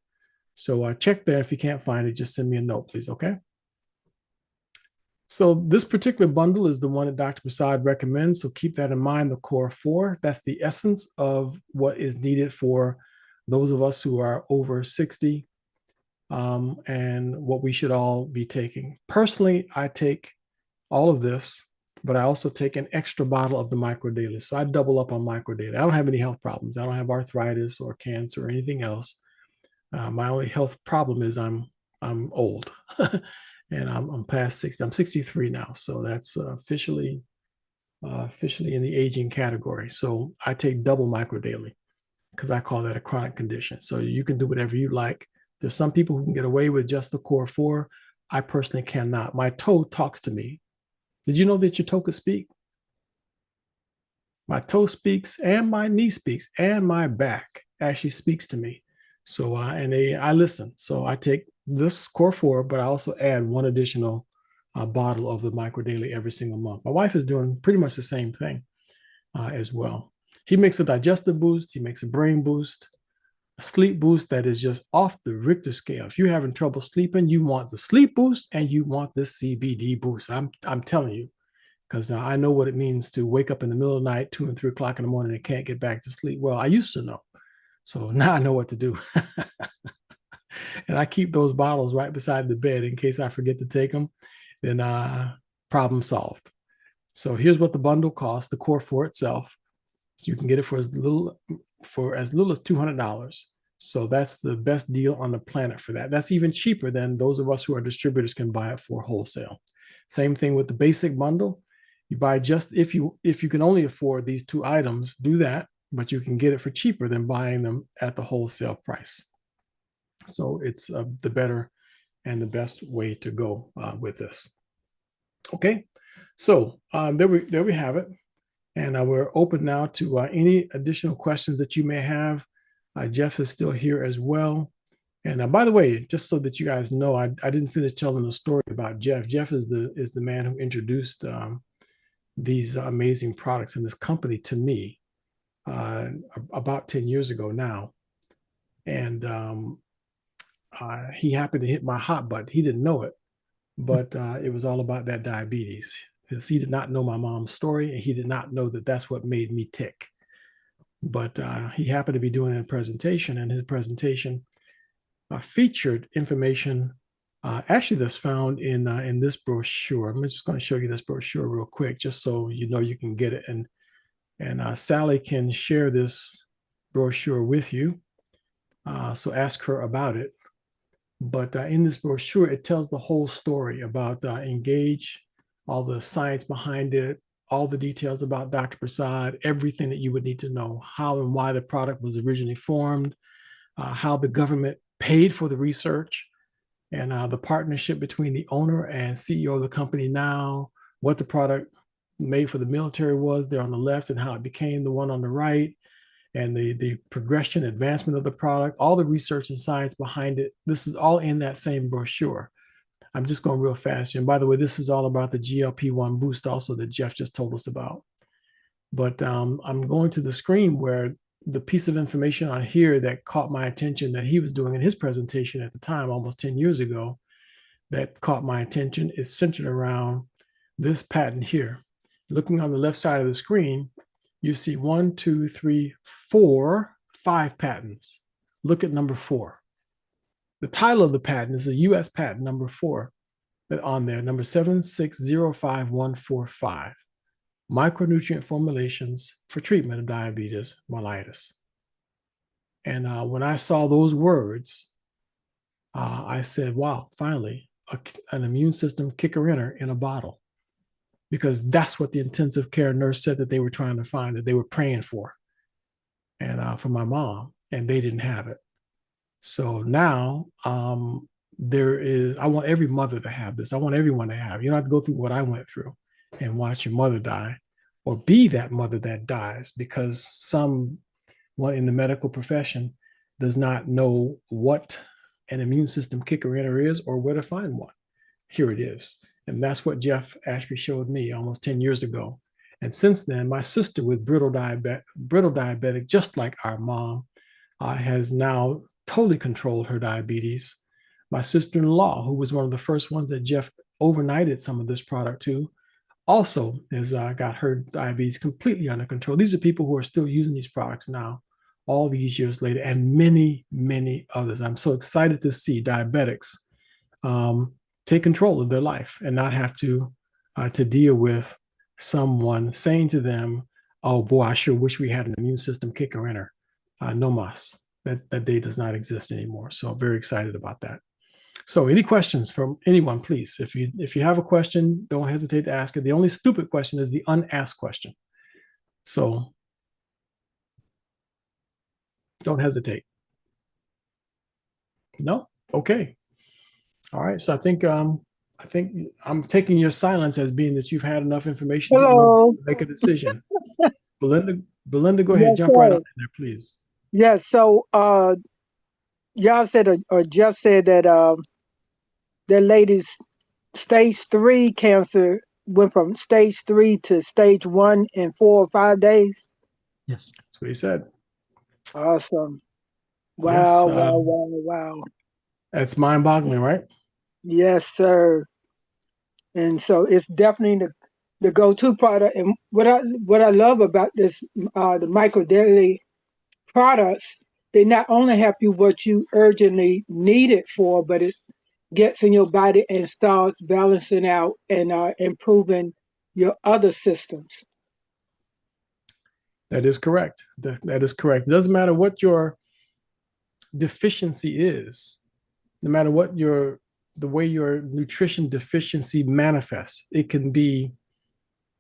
So check there. If you can't find it, just send me a note, please. Okay. So this particular bundle is the one that Dr. Prasad recommends. So keep that in mind, the core 4. That's the essence of what is needed for those of us who are over 60 and what we should all be taking. Personally, I take all of this, but I also take an extra bottle of the Micro Daily. So I double up on Micro Daily. I don't have any health problems. I don't have arthritis or cancer or anything else. My only health problem is I'm old. And I'm past 60. I'm 63 now, so that's officially in the aging category. So I take double Micro Daily because I call that a chronic condition. So you can do whatever you like. There's some people who can get away with just the core 4. I personally cannot. My toe talks to me. Did you know that your toe could speak? My toe speaks, and my knee speaks, and my back actually speaks to me. So I listen. So I take this core 4, but I also add one additional bottle of the Micro Daily every single month. My wife is doing pretty much the same thing as well. He makes a digestive boost. He makes a brain boost. a sleep boost that is just off the Richter scale. If you're having trouble sleeping, you want the sleep boost and you want this CBD boost. I'm telling you, because I know what it means to wake up in the middle of the night, 2 and 3 o'clock in the morning, and can't get back to sleep. Well, I used to know. So now I know what to do. And I keep those bottles right beside the bed in case I forget to take them. Then problem solved. So here's what the bundle costs, the core 4 itself. So you can get it for as little as $200. So that's the best deal on the planet for that. That's even cheaper than those of us who are distributors can buy it for wholesale. Same thing with the basic bundle. You buy just if you can only afford these 2 items, do that, but you can get it for cheaper than buying them at the wholesale price. So it's the better and the best way to go with this. Okay, so there we have it. And we're open now to any additional questions that you may have. Jeff is still here as well. And by the way, just so that you guys know, I didn't finish telling the story about Jeff. Jeff is the man who introduced these amazing products in this company to me about 10 years ago now. And he happened to hit my hot button. He didn't know it, but it was all about that diabetes. Because he did not know my mom's story, and he did not know that that's what made me tick. But he happened to be doing a presentation, and his presentation featured information actually that's found in this brochure. I'm just going to show you this brochure real quick, just so you know you can get it. And Sally can share this brochure with you. So ask her about it. But in this brochure, it tells the whole story about Engage, all the science behind it, all the details about Dr. Prasad, everything that you would need to know, how and why the product was originally formed, how the government paid for the research, and the partnership between the owner and CEO of the company now, what the product made for the military was there on the left and how it became the one on the right, and the progression, advancement of the product, all the research and science behind it. This is all in that same brochure. I'm just going real fast. And by the way, this is all about the GLP-1 boost also that Jeff just told us about. But I'm going to the screen where the piece of information on here that caught my attention that he was doing in his presentation at the time, almost 10 years ago, that caught my attention is centered around this patent here. Looking on the left side of the screen, you see 1, 2, 3, 4, 5 patents. Look at number 4. The title of the patent is a U.S. patent number 4 that on there, number 7605145, micronutrient formulations for treatment of diabetes mellitus. And when I saw those words, I said, wow, finally, an immune system kicker-inner in a bottle. Because that's what the intensive care nurse said that they were trying to find, that they were praying for, and for my mom, and they didn't have it. So now I want every mother to have this. I want everyone to have. You don't have to go through what I went through and watch your mother die or be that mother that dies because someone in the medical profession does not know what an immune system kicker-inner is or where to find one. Here it is. And that's what Jeff Ashby showed me almost 10 years ago. And since then, my sister with brittle diabetic, just like our mom, has now totally controlled her diabetes. My sister-in-law, who was one of the first ones that Jeff overnighted some of this product to, also has got her diabetes completely under control. These are people who are still using these products now, all these years later, and many, many others. I'm so excited to see diabetics take control of their life and not have to deal with someone saying to them, oh boy, I sure wish we had an immune system kicker-inner. No mas. That day does not exist anymore. So very excited about that. So any questions from anyone, please? If you have a question, don't hesitate to ask it. The only stupid question is the unasked question. So don't hesitate. No? Okay. All right. So I think I'm taking your silence as being that you've had enough information to make a decision. Belinda, go ahead, jump right on in there, please. Yes. So y'all said, or Jeff said that that lady's stage 3 cancer went from stage 3 to stage 1 in 4 or 5 days. Yes, that's what he said. Awesome. Yes, Wow, wow, wow, wow. that's mind-boggling, right? Yes, sir. And so it's definitely the go-to product. And what I love about this, the micro daily products, they not only help you what you urgently need it for, but it gets in your body and starts balancing out and improving your other systems. That is correct. That is correct. It doesn't matter what your deficiency is, no matter what the way your nutrition deficiency manifests. It can be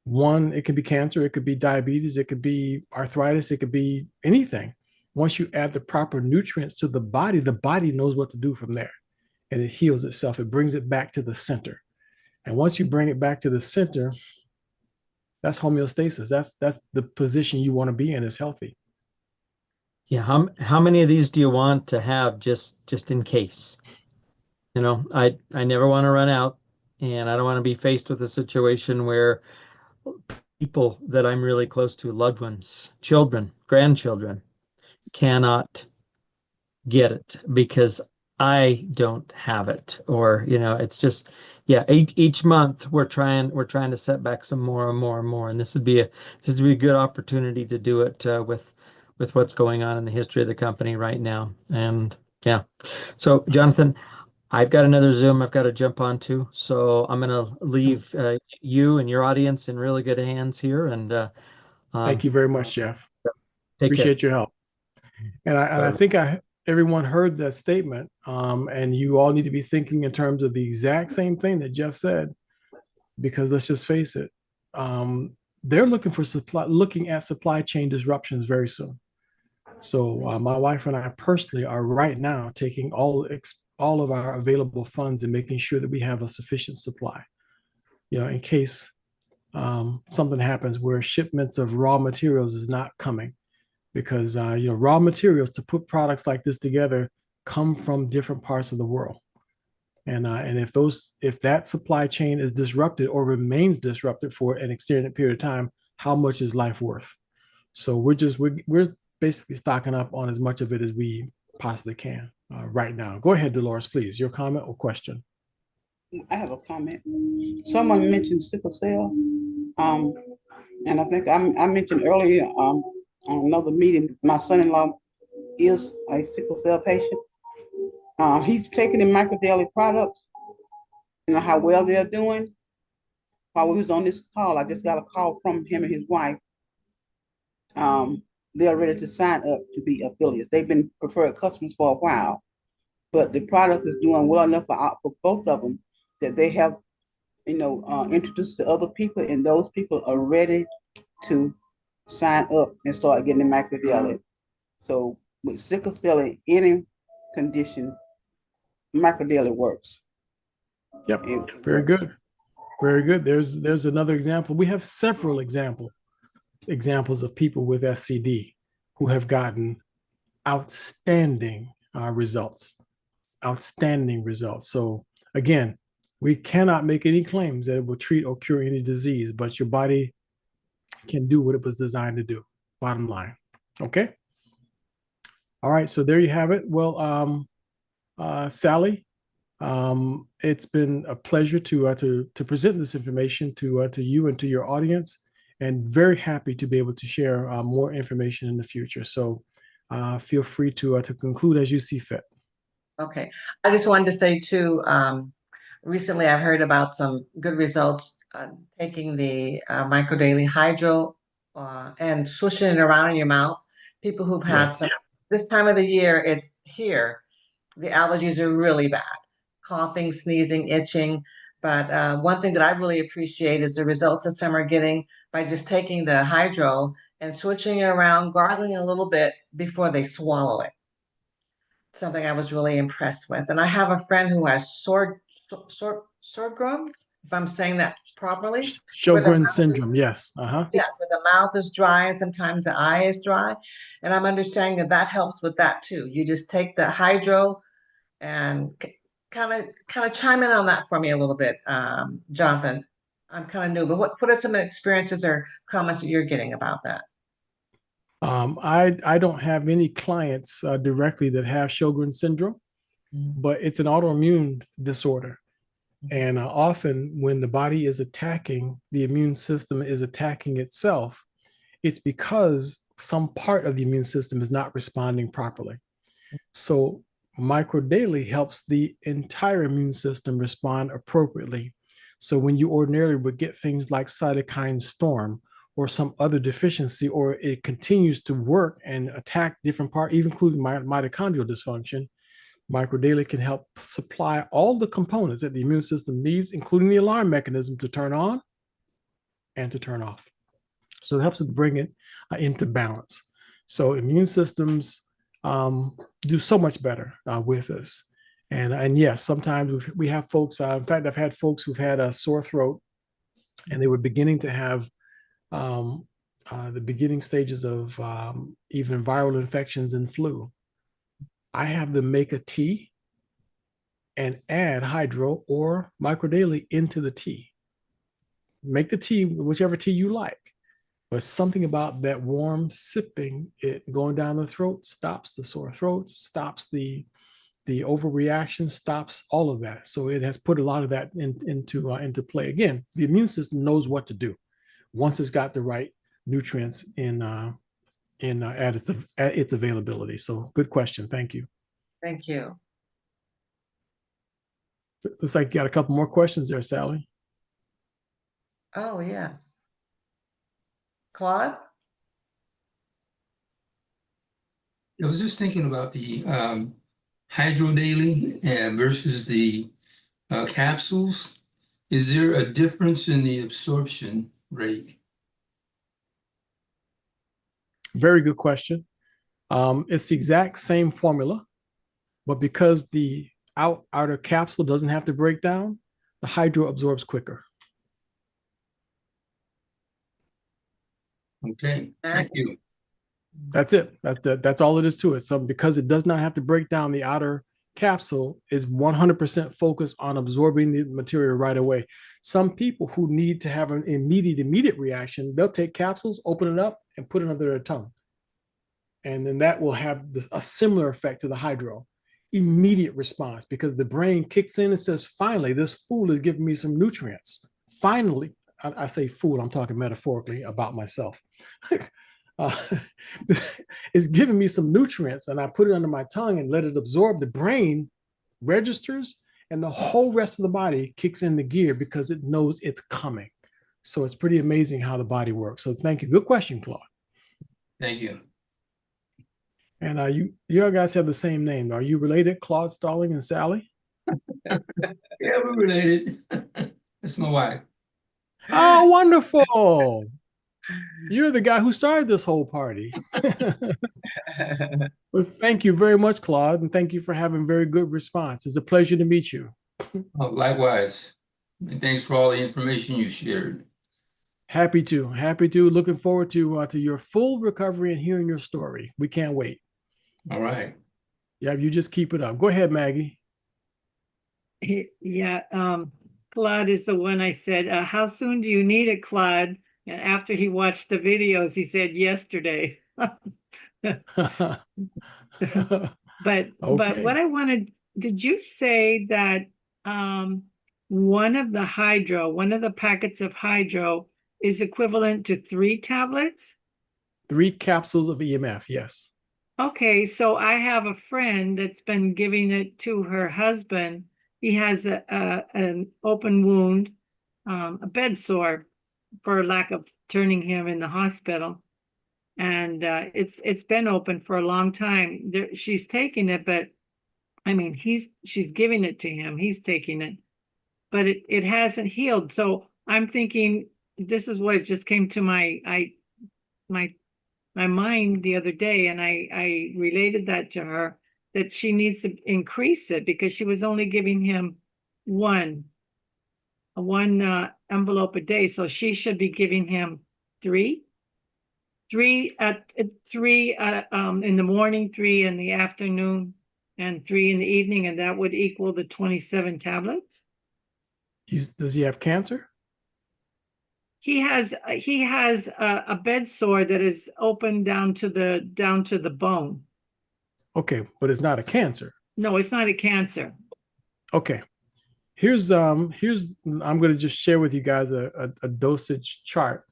it could be cancer, it could be diabetes, it could be arthritis, it could be anything. Once you add the proper nutrients to the body knows what to do from there, and it heals itself. It brings it back to the center. And once you bring it back to the center, that's homeostasis. That's the position you want to be in, is healthy. Yeah, how many of these do you want to have just in case? You know, I never want to run out, and I don't want to be faced with a situation where people that I'm really close to, loved ones, children, grandchildren, cannot get it because I don't have it. Or, you know, it's just, yeah, each month we're trying to set back some more and more and more. And this would be a good opportunity to do it with what's going on in the history of the company right now. And yeah. So Jonathan, I've got another Zoom I've got to jump onto, so I'm going to leave you and your audience in really good hands here. And Thank you very much, Jeff. take care. Appreciate your help. And I think everyone heard that statement, and you all need to be thinking in terms of the exact same thing that Jeff said, because let's just face it, they're looking at supply chain disruptions very soon. So my wife and I personally are right now taking all of our available funds and making sure that we have a sufficient supply, you know, in case something happens where shipments of raw materials is not coming, because you know, raw materials to put products like this together come from different parts of the world, and if that supply chain is disrupted or remains disrupted for an extended period of time, how much is life worth? So we're basically stocking up on as much of it as we possibly can right now. Go ahead, Dolores, please. Your comment or question? I have a comment. Someone mentioned sickle cell, and I think I mentioned earlier on another meeting, my son-in-law is a sickle cell patient. He's taking the microdaily products. You know how well they're doing. While we was on this call, I just got a call from him and his wife. They're ready to sign up to be affiliates. They've been preferred customers for a while, but the product is doing well enough for both of them that they have, you know, introduced to other people, and those people are ready to sign up and start getting the microdaily. So with sickle cell in any condition, microdaily works. Yep, very good. Very good. There's another example. We have several examples of people with SCD who have gotten outstanding results. Outstanding results. So again, we cannot make any claims that it will treat or cure any disease, but your body can do what it was designed to do. Bottom line. Okay. All right. So there you have it. Well, Sally, it's been a pleasure to present this information to you and to your audience, and very happy to be able to share more information in the future. So feel free to conclude as you see fit. Okay. I just wanted to say too, recently I've heard about some good results taking the Micro Daily Hydro and swishing it around in your mouth. People who've had Yes. some, this time of the year, it's here. The allergies are really bad, coughing, sneezing, itching. But one thing that I really appreciate is the results that some are getting by just taking the hydro and switching it around, gargling a little bit before they swallow it. Something I was really impressed with. And I have a friend who has Sjogren's, if I'm saying that properly. Sjogren's syndrome, yes. Yeah, where the mouth is dry and sometimes the eye is dry. And I'm understanding that that helps with that too. You just take the hydro and kind of chime in on that for me a little bit, Jonathan. I'm kind of new, but what are some experiences or comments that you're getting about that? I don't have any clients directly that have Sjogren's syndrome, but it's an autoimmune disorder. And often when the body is attacking, the immune system is attacking itself, it's because some part of the immune system is not responding properly. So microdaily helps the entire immune system respond appropriately. So when you ordinarily would get things like cytokine storm or some other deficiency, or it continues to work and attack different parts, even including mitochondrial dysfunction, microdaily can help supply all the components that the immune system needs, including the alarm mechanism to turn on and to turn off. So it helps it bring it into balance. So immune systems do so much better with us. And yes, sometimes we have folks, in fact, I've had folks who've had a sore throat and they were beginning to have the beginning stages of even viral infections and flu. I have them make a tea and add hydro or microdaily into the tea. Make the tea, whichever tea you like. But something about that warm sipping, it going down the throat, stops the sore throat, stops the overreaction, stops all of that. So it has put a lot of that into play. Again, the immune system knows what to do once it's got the right nutrients at its availability. So good question. Thank you. Thank you. Looks like you got a couple more questions there, Sally. Oh, yes. Claude? I was just thinking about the hydro daily versus the capsules. Is there a difference in the absorption rate? Very good question. It's the exact same formula, but because the outer capsule doesn't have to break down, the hydro absorbs quicker. Okay, thank you. That's it. That's all it is to it. So because it does not have to break down, the outer capsule is 100% focused on absorbing the material right away. Some people who need to have an immediate reaction, they'll take capsules, open it up, and put it under their tongue. And then that will have a similar effect to the hydro. Immediate response, because the brain kicks in and says, finally, this food is giving me some nutrients. Finally, I say food, I'm talking metaphorically about myself. It's giving me some nutrients, and I put it under my tongue and let it absorb. The brain registers, and the whole rest of the body kicks in the gear because it knows it's coming. So it's pretty amazing how the body works. So thank you. Good question, Claude. Thank you. And you guys have the same name. Are you related, Claude Stalling and Sally? Yeah, we're related. That's my wife. Oh, wonderful. You're the guy who started this whole party. Well, thank you very much, Claude, and thank you for having very good response. It's a pleasure to meet you. Oh, likewise. And thanks for all the information you shared. Happy to. Looking forward to your full recovery and hearing your story. We can't wait. All right. Yeah, you just keep it up. Go ahead, Maggie. Yeah, Claude is the one I said, how soon do you need it, Claude? And after he watched the videos, he said yesterday. But what I wanted, did you say that one of the packets of hydro is equivalent to 3 tablets? 3 capsules of EMF, yes. Okay, so I have a friend that's been giving it to her husband. He has an open wound, a bed sore, for lack of turning him in the hospital. And it's been open for a long time. She's taking it, but I mean, she's giving it to him. He's taking it, but it hasn't healed. So I'm thinking this is what just came to my mind the other day, and I related that to her, that she needs to increase it because she was only giving him one envelope a day, so she should be giving him 3 in the morning, 3 in the afternoon, and 3 in the evening, and that would equal the 27 tablets. Does he have cancer? He has a bed sore that is open down to the bone. Okay, but it's not a cancer. No, it's not a cancer. Okay. Here's I'm going to just share with you guys a dosage chart.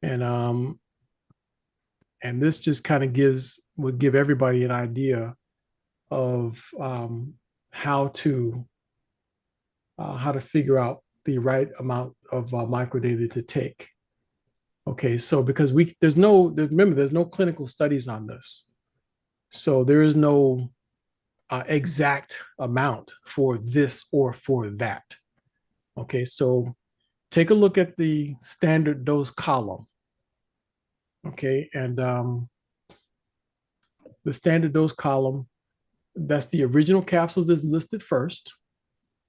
And this just kind of would give everybody an idea of how to figure out the right amount of microdata to take. Okay, so because there's no clinical studies on this, so there is no exact amount for this or for that. Okay, so take a look at the standard dose column. Okay, and the standard dose column, that's the original capsules is listed first,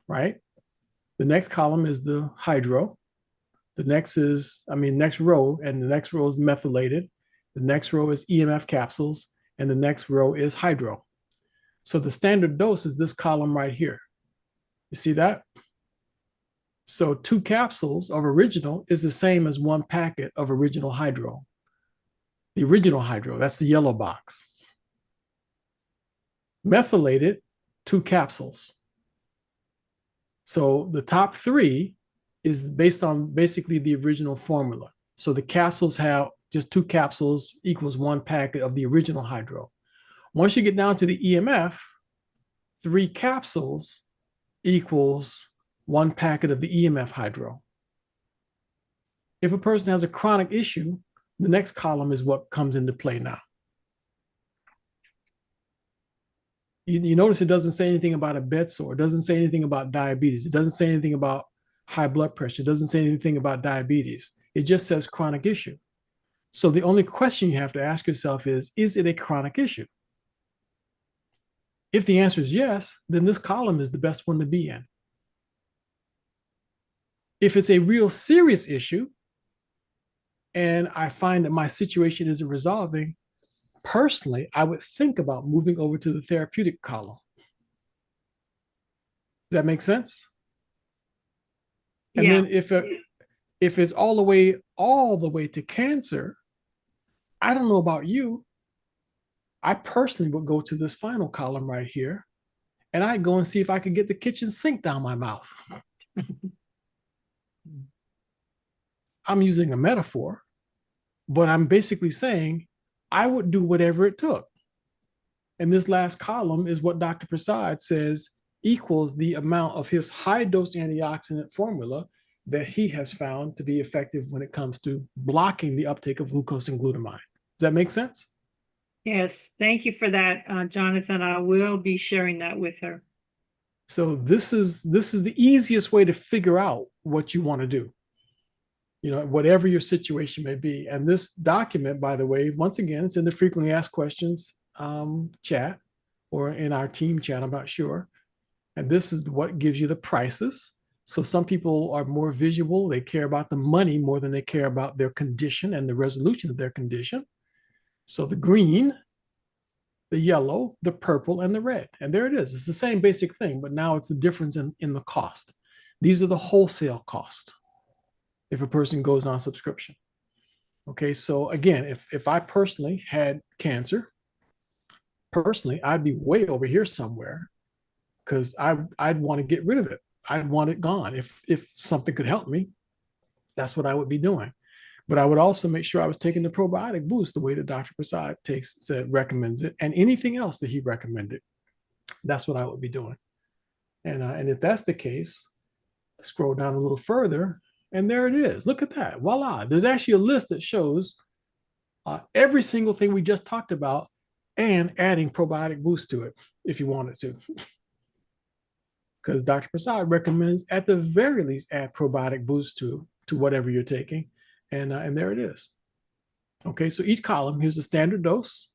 right? The next column is the hydro. The next row, and the next row is methylated. The next row is EMF capsules, and the next row is hydro. So the standard dose is this column right here. You see that? So 2 capsules of original is the same as 1 packet of original hydro. The original hydro, that's the yellow box. Methylated, 2 capsules. So the top 3 is based on basically the original formula. So the capsules have just 2 capsules equals 1 packet of the original hydro. Once you get down to the EMF, 3 capsules equals 1 packet of the EMF hydro. If a person has a chronic issue, the next column is what comes into play now. You notice it doesn't say anything about a bed sore. It doesn't say anything about diabetes. It doesn't say anything about high blood pressure. It doesn't say anything about diabetes. It just says chronic issue. So the only question you have to ask yourself is it a chronic issue? If the answer is yes, then this column is the best one to be in. If it's a real serious issue, and I find that my situation isn't resolving, personally, I would think about moving over to the therapeutic column. Does that make sense? And Yeah. then if it's all the way to cancer, I don't know about you, I personally would go to this final column right here, and I'd go and see if I could get the kitchen sink down my mouth. I'm using a metaphor, but I'm basically saying I would do whatever it took. And this last column is what Dr. Prasad says equals the amount of his high dose antioxidant formula that he has found to be effective when it comes to blocking the uptake of glucose and glutamine. Does that make sense? Yes, thank you for that, Jonathan. I will be sharing that with her. So this is the easiest way to figure out what you want to do, whatever your situation may be. And this document, by the way, once again, it's in the frequently asked questions chat or in our team chat, I'm not sure. And this is what gives you the prices. So some people are more visual. They care about the money more than they care about their condition and the resolution of their condition. So the green, the yellow, the purple, and the red. And there it is. It's the same basic thing, but now it's the difference in the cost. These are the wholesale costs if a person goes on subscription. Okay, so again, if I personally had cancer, I'd be way over here somewhere because I'd want to get rid of it. I'd want it gone. If something could help me, that's what I would be doing. But I would also make sure I was taking the probiotic boost the way that Dr. Prasad recommends it, and anything else that he recommended. That's what I would be doing. And if that's the case, scroll down a little further, and there it is. Look at that. Voila. There's actually a list that shows every single thing we just talked about and adding probiotic boost to it if you wanted to. Because Dr. Prasad recommends at the very least add probiotic boost to whatever you're taking. And there it is. Okay, so each column, here's the standard dose,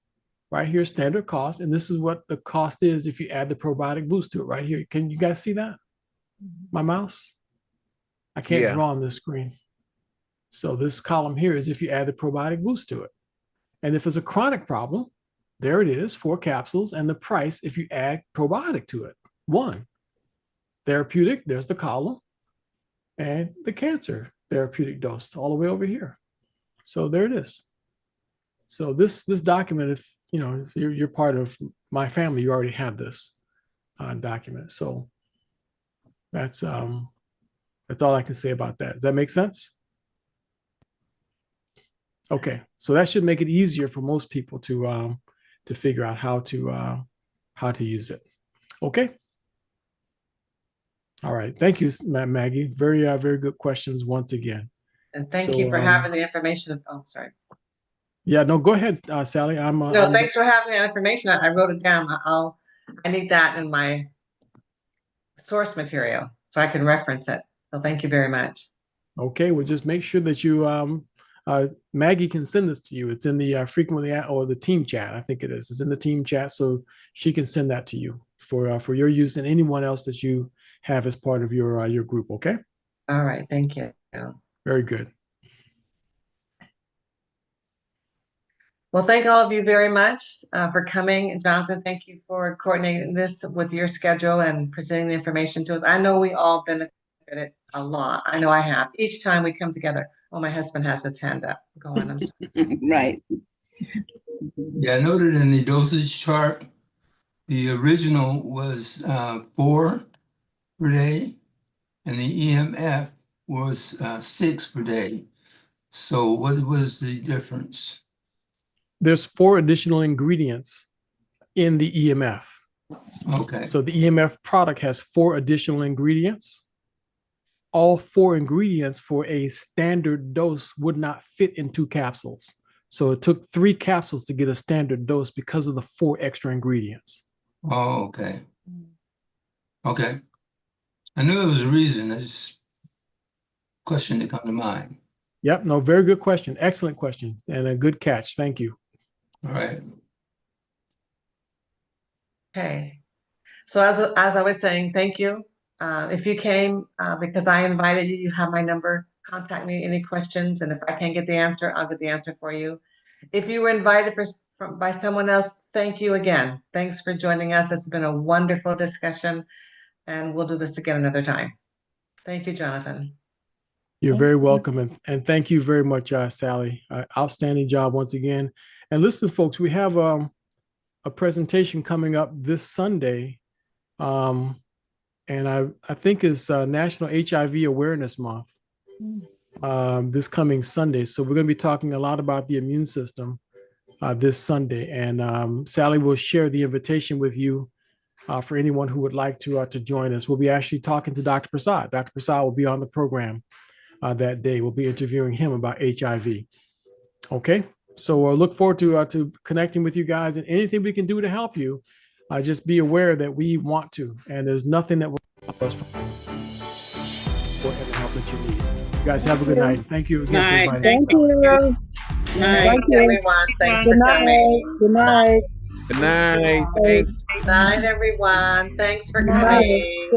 right here, standard cost. And this is what the cost is if you add the probiotic boost to it right here. Can you guys see that? My mouse? I can't draw on this screen. So this column here is if you add the probiotic boost to it. And if it's a chronic problem, there it is, 4 capsules, and the price if you add probiotic to it, 1. Therapeutic, there's the column, and the cancer, therapeutic dose all the way over here. So there it is. So this document, if you know, if you're part of my family, you already have this document. So that's all I can say about that. Does that make sense? Okay, so that should make it easier for most people to figure out how to use it. Okay. All right. Thank you, Maggie. Very very good questions once again. And thank you for having the information. Oh, sorry. Yeah, no, go ahead, Sally. No, thanks for having that information. I wrote it down. I need that in my source material so I can reference it. So thank you very much. Okay, well, just make sure that you Maggie can send this to you. It's in the frequently or the team chat. I think it is. It's in the team chat, so she can send that to you for your use and anyone else that you have as part of your group. Okay. All right. Thank you. Very good. Well, thank all of you very much for coming. Jonathan, thank you for coordinating this with your schedule and presenting the information to us. I know we all benefited a lot. I know I have. Each time we come together. Oh, my husband has his hand up. Go on. I'm sorry. Right. Yeah, I noted in the dosage chart, the original was 4 per day, and the EMF was 6 per day. So what was the difference? There's 4 additional ingredients in the EMF. Okay. So the EMF product has 4 additional ingredients. All 4 ingredients for a standard dose would not fit in 2 capsules. So it took 3 capsules to get a standard dose because of the 4 extra ingredients. Oh, okay. Okay. I knew there was a reason. There's just a question that come to mind. Yep. No, very good question. Excellent question. And a good catch. Thank you. All right. Okay. So as I was saying, thank you. If you came because I invited you, you have my number. Contact me, any questions, and if I can't get the answer, I'll get the answer for you. If you were invited by someone else, thank you again. Thanks for joining us. It's been a wonderful discussion, and we'll do this again another time. Thank you, Jonathan. You're very welcome, and thank you very much, Sally. Outstanding job once again. And listen, folks, we have a presentation coming up this Sunday, and I think it's National HIV Awareness Month this coming Sunday. So we're going to be talking a lot about the immune system this Sunday, and Sally will share the invitation with you for anyone who would like to join us. We'll be actually talking to Dr. Prasad. Dr. Prasad will be on the program that day. We'll be interviewing him about HIV. Okay, so look forward to connecting with you guys, and anything we can do to help you. Just be aware that we want to, and there's nothing that will stop us from whatever help that you need. You guys have a good night. Thank you again. Night. Thank you. Thanks, everyone. Thanks for Good coming. Good night. Good night. Good night, everyone. Thanks for coming.